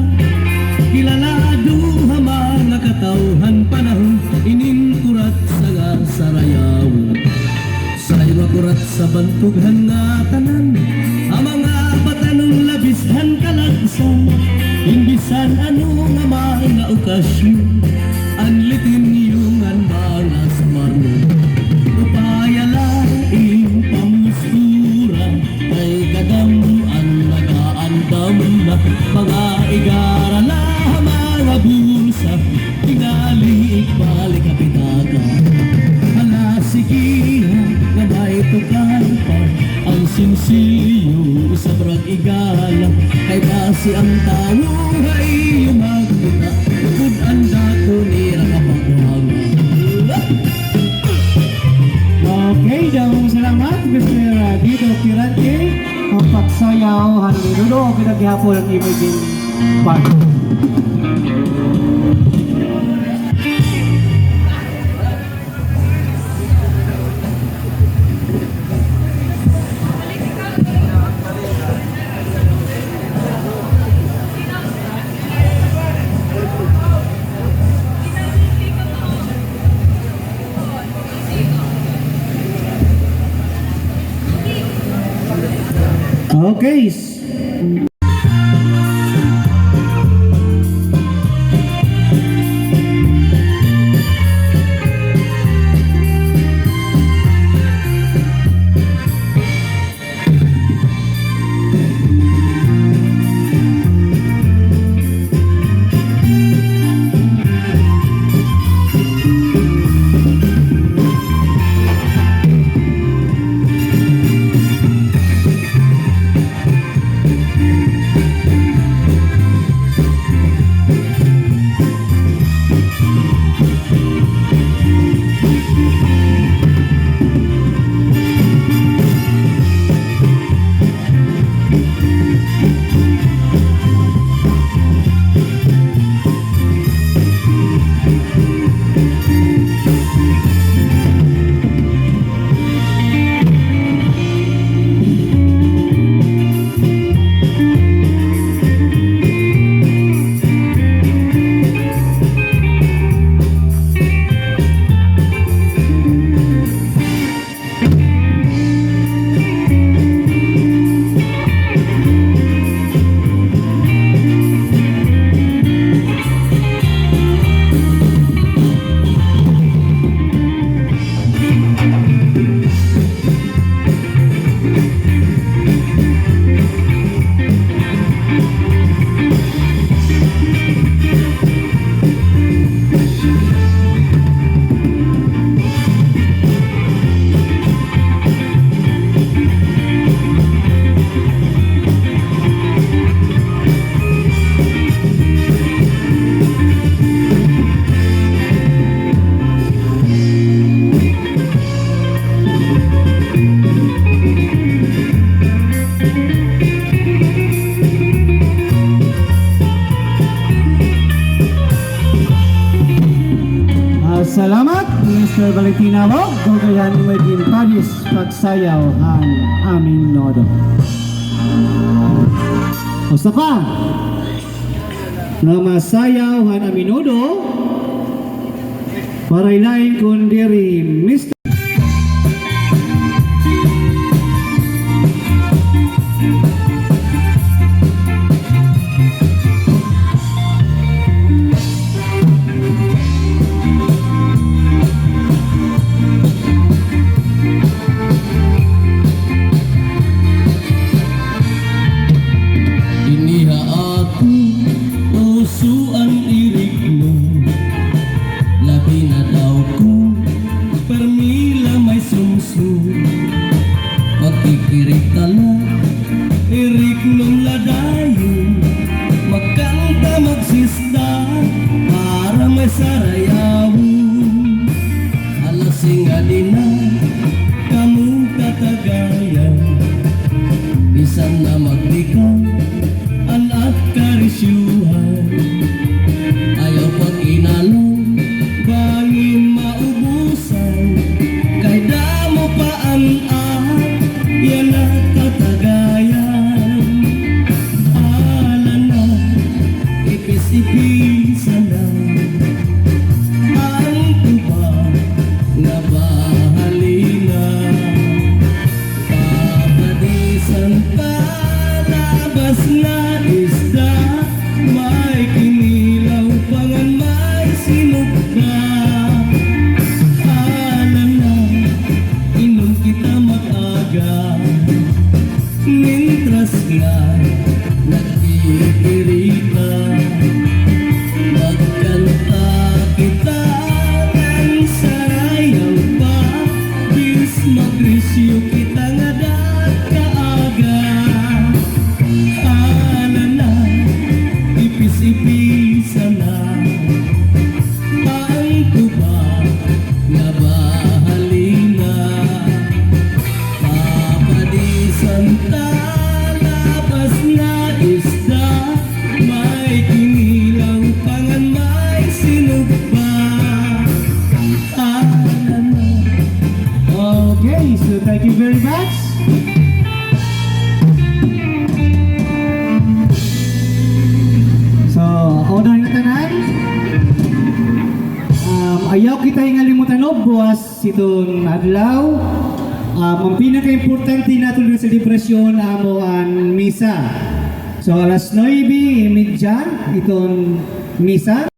kilalado hamang nakatauhan panahon, ininkurat sa nga sarayawon. Sayo makurat sa bantughan nga tanan, ang mga batanon labishan kalagsan, imbisan ano nga mga okasyon, anlitin yung mga sumarno. Upaya laing pamusura, kay kadamuan nagaandam na mga igarala, mga bulsa, tingali balik kapitaka. Malasigihan nga may tukal pa, ang sinsiyo sa brag igala, kay kasi ang tao ay umagkita, bukod ang dako nila kapagwanga. Okay, daw salamat Mr. Guido Pirante ang pagsayaw haninuno o pinaghihapon ang imaging part. Okay. Salamat, Mr. Valentina mo. Gagayan imagine Paris pagsayaw ang aming nodo. Usa pa na masayaw ang aming nodo para ilain kundiri Mr. irik tala, irik nung ladayon, magkanta magsista, para may sarayawon. Alasing alina, kamong katagayan, bisan na magdikaw, anak karisyuhan. Ayaw pag inalong, bangin maubusan, kay damo pa ang yan ang katagayan. Ala na, ipis-ipisa na, ang tuba nga bahalina. Papadisan pa, labas na isda, may kinilaw pangan may sinugda. Ala na, inom kita mag-aga, mintras nga nagkikirita. Magkanta kita ng sarayaw pa, bis magrisyo kita nga dat kaaga. Ala na, ipis-ipisa na, ang tuba nga bahalina. Papadisan ta, labas na isda, may kinilang pangan may sinugba. Ala na. Okay, so thank you very much. So, una nga tanan. Ayaw kita hingalimutan no, buwas itong adlaw. Ang pinaka-importante nato sa selebrasyon amo ang misa. So, alas 9:30 itong misa.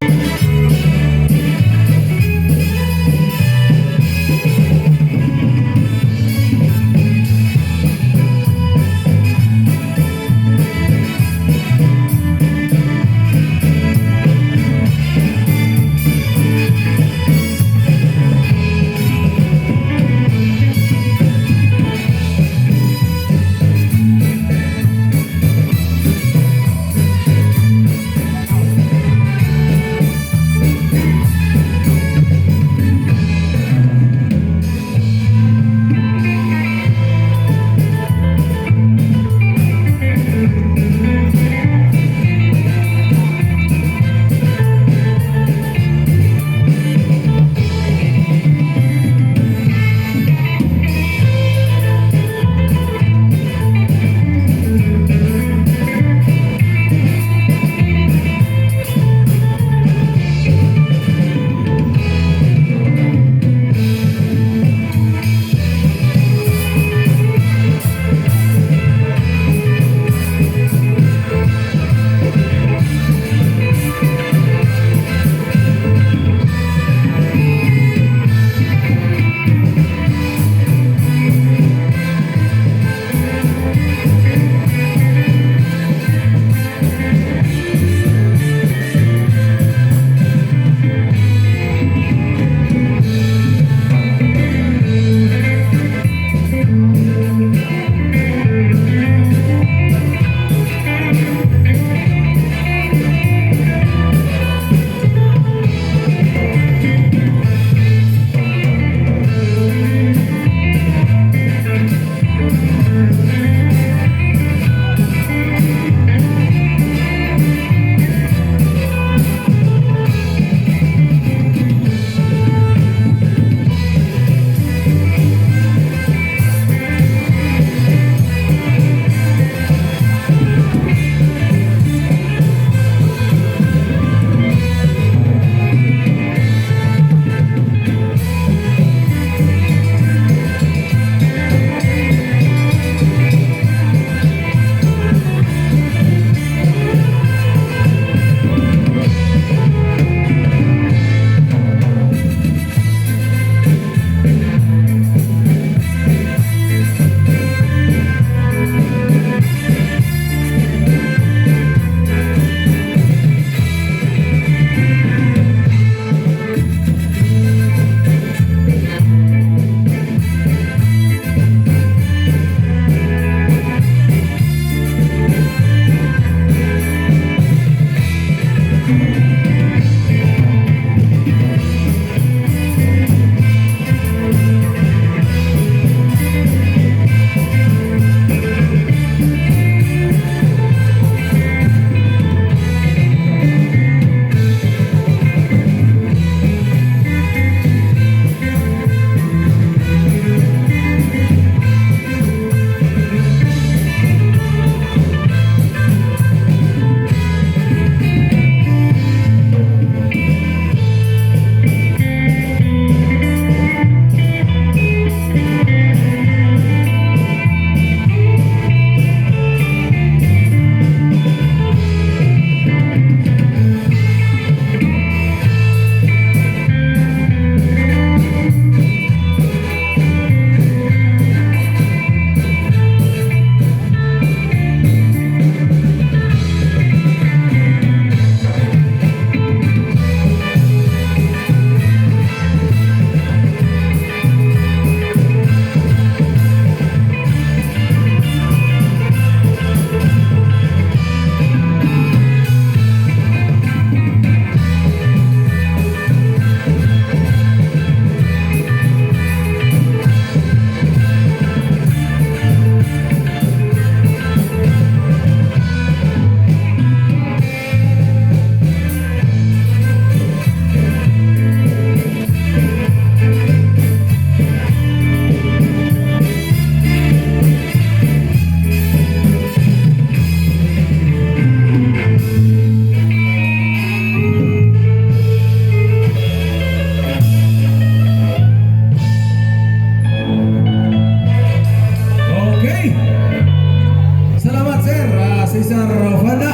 Cesar Fanda.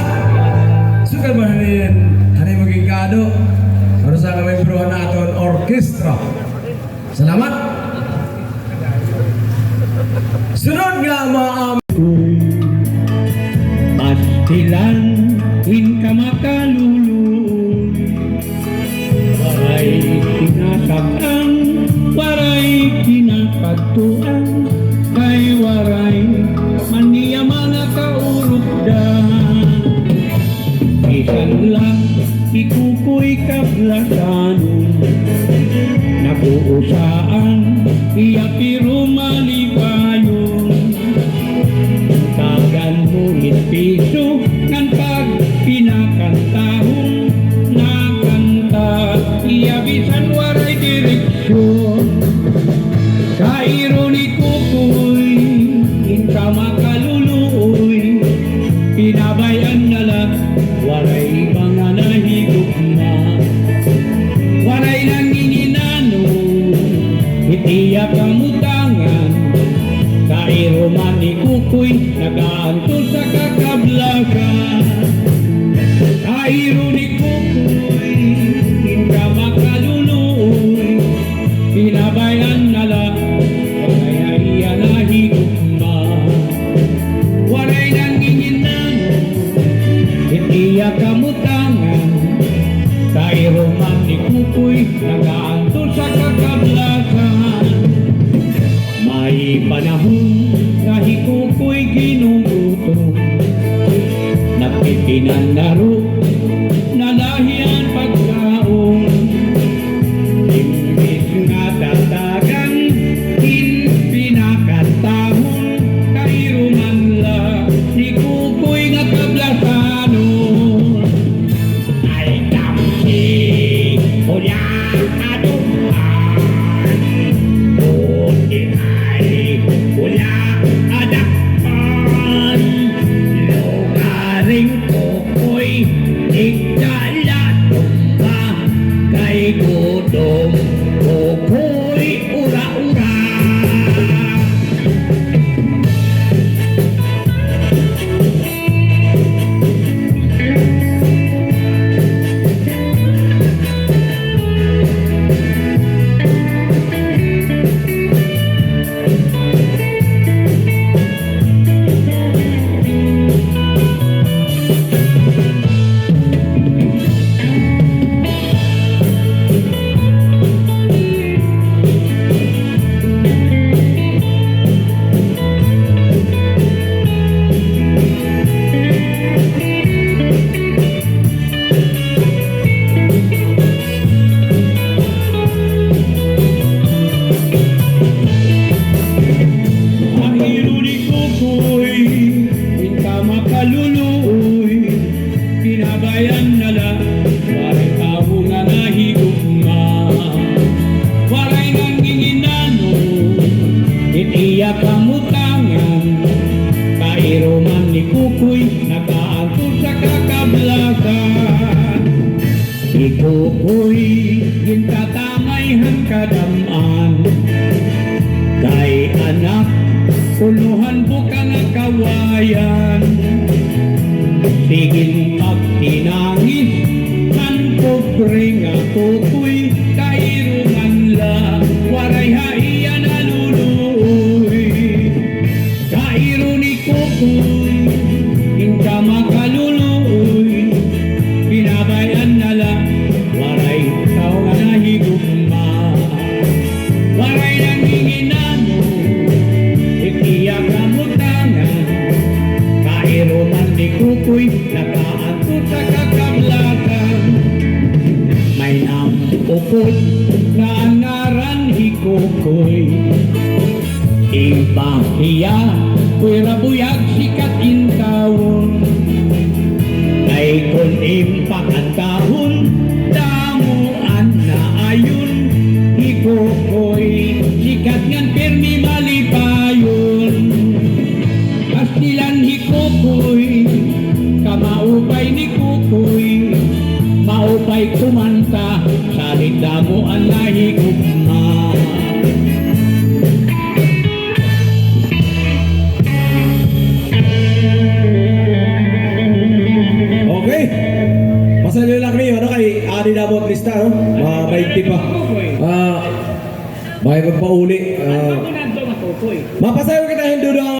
Sugal ba rin hani maging kado para sa kamay bro naton orkestra. Salamat. Sunod nga maam Pastilan in ka makaluluoy, waray kinasaktan, waray kinapagtuan, kay waray maniya mga kaurugdan. Isan lang ikukoy kablatanon, nabuusaan iya pero malipayon. Tagan mo piso ng pag pinakantahon na kanta, iyabisan waray direksyon. Kairo ni Kukoy, inka makaluluoy, pinabayan na lang, waray mga nahigugma. Waray nangininano, itiya kamutangan, Kairo man ni Kukoy, nag-aantol sa kakablakan. Kairo ni Kukoy, inka makaluluoy, pinabayan na lang, kaya iya nahigugma. Waray nanginginano, itiya kamutangan, Kairo man ni Kukoy, nag-aantol sa kakablakan. May panahon na hikuko'y ginugutom, napipinandaro na lahian pagkaon. Imbis nga tatagan, pinakatahon, Kairo man la, ni Kukoy nga kablasanon. Ay tamsi, kuya aduhan, wala adakpan, lugaring Kukoy, igdalatumba, kay gudong Kukoy ura-ura. Kairo ni Kukoy, inka makaluluoy, pinabayan na lang, waray tao nga nahigugma. Waray nanginginano, itiya kamutangan, Kairo man ni Kukoy, nag-aantol sa kakablakan. Ikukoy, gintatamay kadam-an, kay anak, puluhan buka nga kawayan. Siging pagtinangis, man pobre nga Kukoy, Kairo man la, waray haiya naluluoy. Kairo ni Kukoy, inka makaluluoy, pinabayan na lang, waray tao nga nahigugma. Waray nanginginano, itiya kamutangan, Kairo man ni Kukoy, nag-aantol sa kakablakan. May nampukod na anaran hikukoy, ibahiya, pwera buyag sikat intawon. Kay kun impakantahon, damuan na ayun, hikukoy, sikat ngan permi malipayon. Pastilan hikukoy, kamaupay ni Kukoy, maupay kumanta, salit damuan na higugma. 20 pa. Bakit magpauli? Mapasayo kita hindi doon.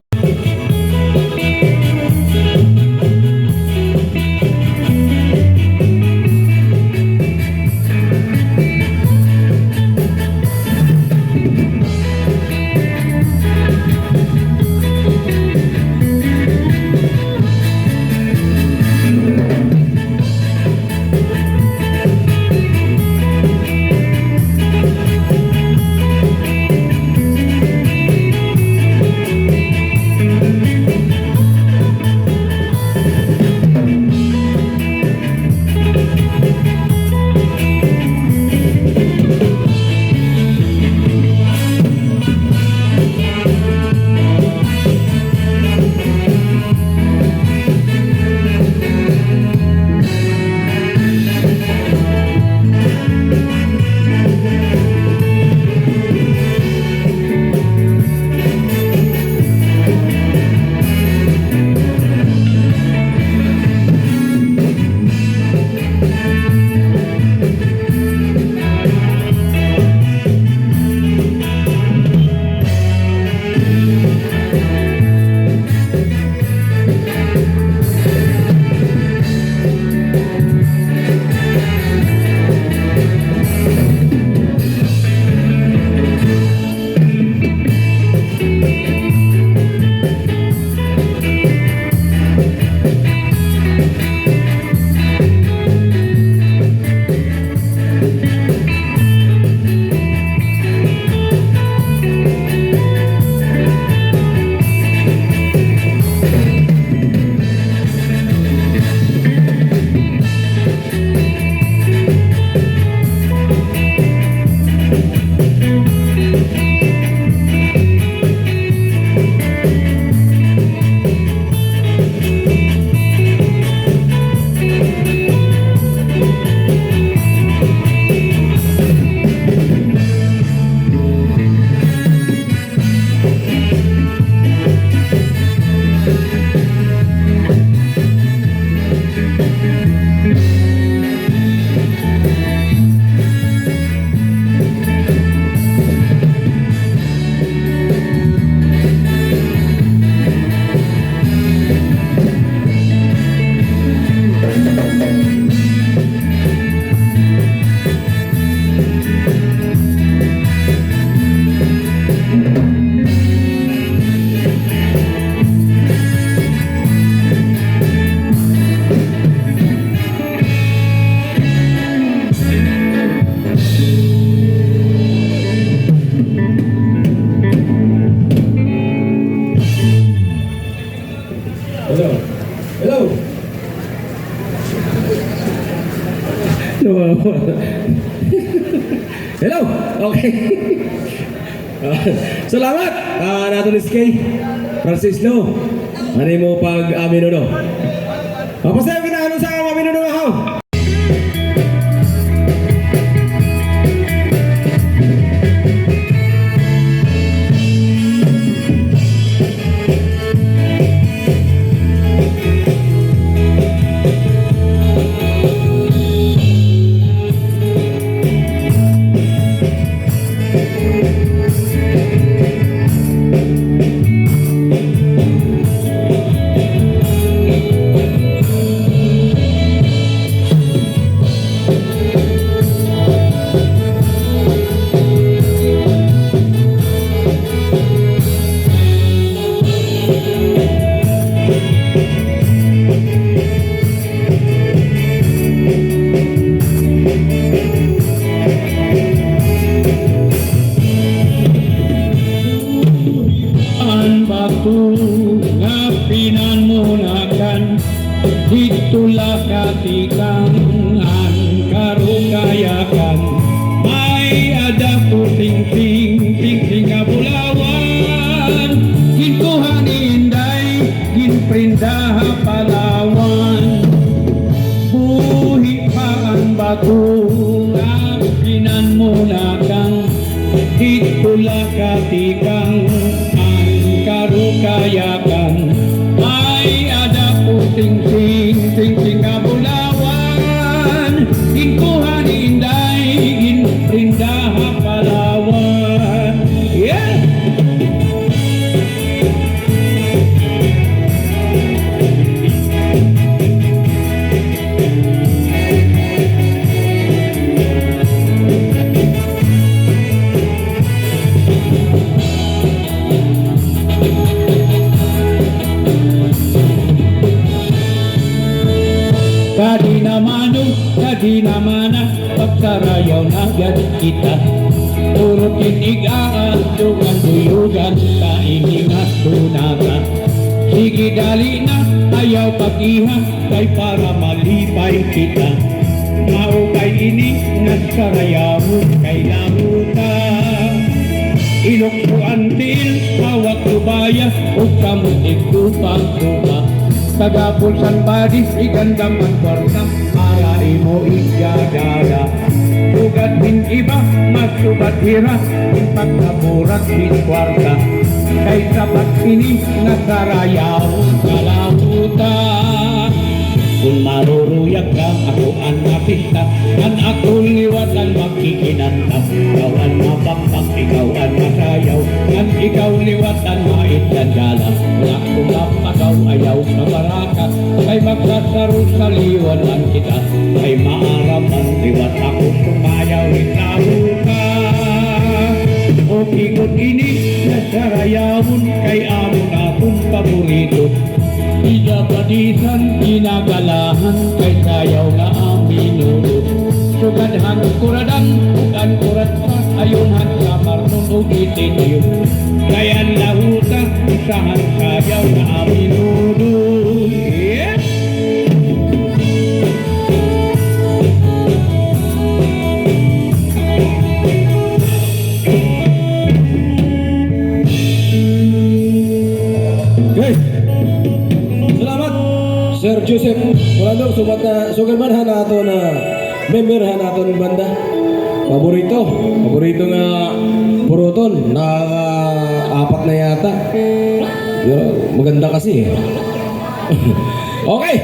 Hello. Okay. Salamat. Natulis kay Francis Lo. Ano mo pag minuno? Papasayo kita ano sa minuno nga ho. Itulah katikang an karukayakan may ada puting ting kabulawan ginkuhan inday ginprindah palawan buhi paan batu apinan mulakan itulah katikang an karukayakan may ada puting ting kabulawan inkuhan inday dinamana pagsarayaw na agad kita Turot kinigaan Tugan duyugan Kaingingat tunaga Sige dali na Ayaw pag-iha Kay para malipay kita Maukay ini Nagsarayawon Kay lamutan Ilok ko antil, hawak tubaya, o kamutik tupang tuba. Tagapulsan badis, igandang ang kwarta, para imo igadala. Sugat din iba, mas sugat hira, pagkaburat din kwarta. Kay sapat ini, nasarayaw kalamutan. Kung maruruyag ka, ako ang napita Ang akong liwatan makikinanta Ikaw ang mapakpak, ikaw ang masayaw Ang ikaw liwatan maitandala Wala kong mapagaw, ayaw sa baraka Kay magsasaro sa liwanan kita Kay maaraman, liwat ako sumayaw Itaruka O ikot ini, nasarayawon Kay amo na kong paborito Ida padisan, ginagalahan, kay sayaw nga ang minuto. Sugadhan kuradang, bukan kurat pa, ayunhan sa marnon o itinyo. Kaya lahuta, isahan sayaw nga ang minuto. Yeah! Okay. Salamat Sir Joseph Mulandong sugat man nato na member nato ng banda paborito nga puruton na apat na yata pero maganda kasi okay.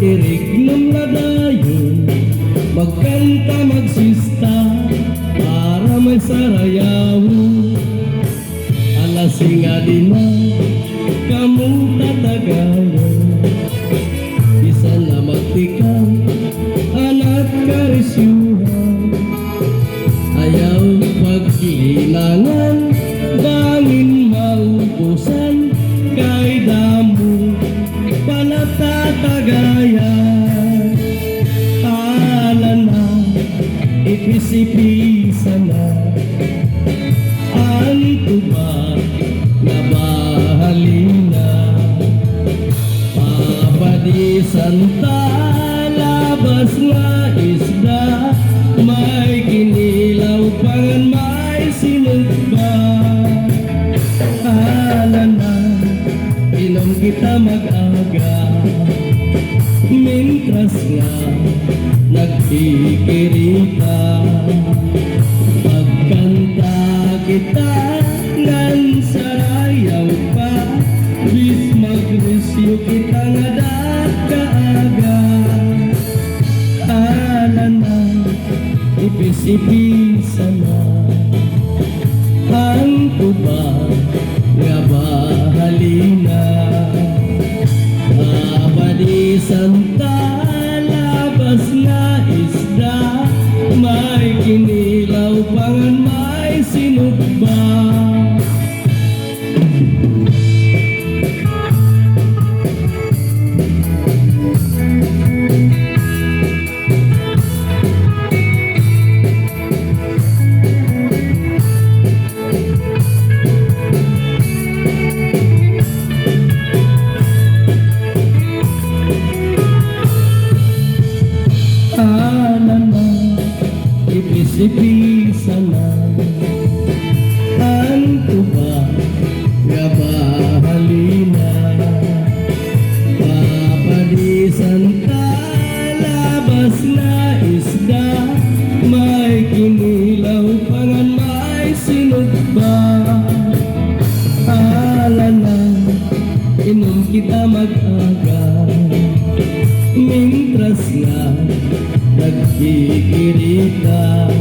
Iriglom na dayon Magkanta magsista Para may sarayaw Alasinga din na Kamong tatagayon Isa na magtikang Anak karisyuhan Ayaw pagkilinangan Bangin maubusan Kay damo Panatatagayan Hala na Ipis-ipisa na Ang tuba Na bahalina Papadisan ta Labas nga isda May kinilaw pangan May sinugba Hala na Inom kita mag-aga Mintras nga Nagkikirita Pagkanta kita Ngan sarayaw pa Bis magresyo kita nga dagkaaga Hala na Ipis-ipisa na Ang tuba nga bahalina Abadisan ta labas na isda May kinilaw pangan may sinugba Sipisa na Anto ba Gabahalina Papadisan ka Labas na isda May kinilaw Pangan may sinugba Ala na Inom kita mag-aga Mintras nga Nagkikirita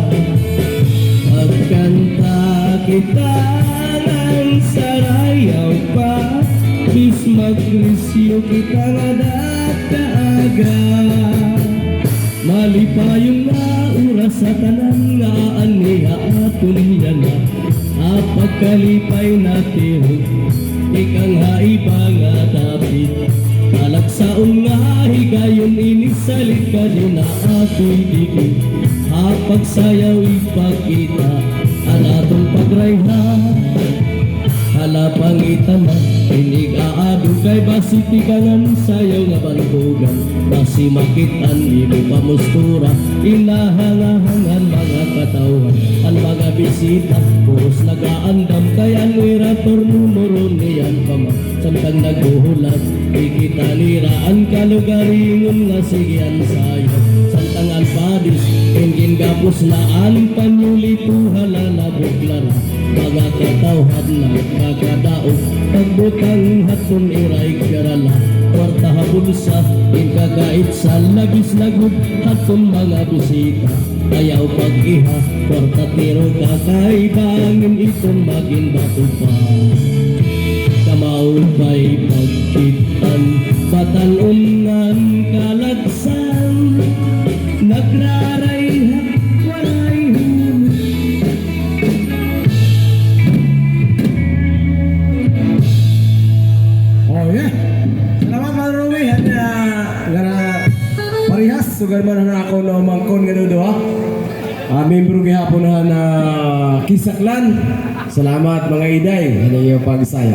Pagkanta kita ng sarayaw pa Bis magrisyo kita nga dagkaaga Malipayong na oras sa tanan nga aniha aton niya na Apagkalipay natin Ikang haiba nga dapit Kalagsaon nga higayon inisalit ka din na ako'y digit Hapagsayaw ipakita Alatong pagrayha Halapang itama Inig-aado kay basitikangan Sayaw nga bantugan Basi makitan Ibo pamustura Inahangahangan mga katawan Ang mga bisita Puros nagaandam Kaya nirator numero niyan pama Samtang naghuhulat Ikita niraan kalugaringon nga sigian sayo Samtang alpadis Engin gapos na ang panyulito halala buklara Mga katawhan na kakadaog Pagbutang hatun iray karala Kwarta habulsa Inkagait sa labis lagod Hatun mga bisita Ayaw pag-iha Kwarta tiro kakaibangin Itong maging bato pa Kamaon ba'y pagkitan Patalungan kalagsan Nagrarayhat walay hulog Oh yeah. Salamat Ma'am Rumi. Gara parihas sugar man ako no mangkon nga do ha. Membro gihapon na Kisaklan. Salamat mga iday. Ano yung pagsaya.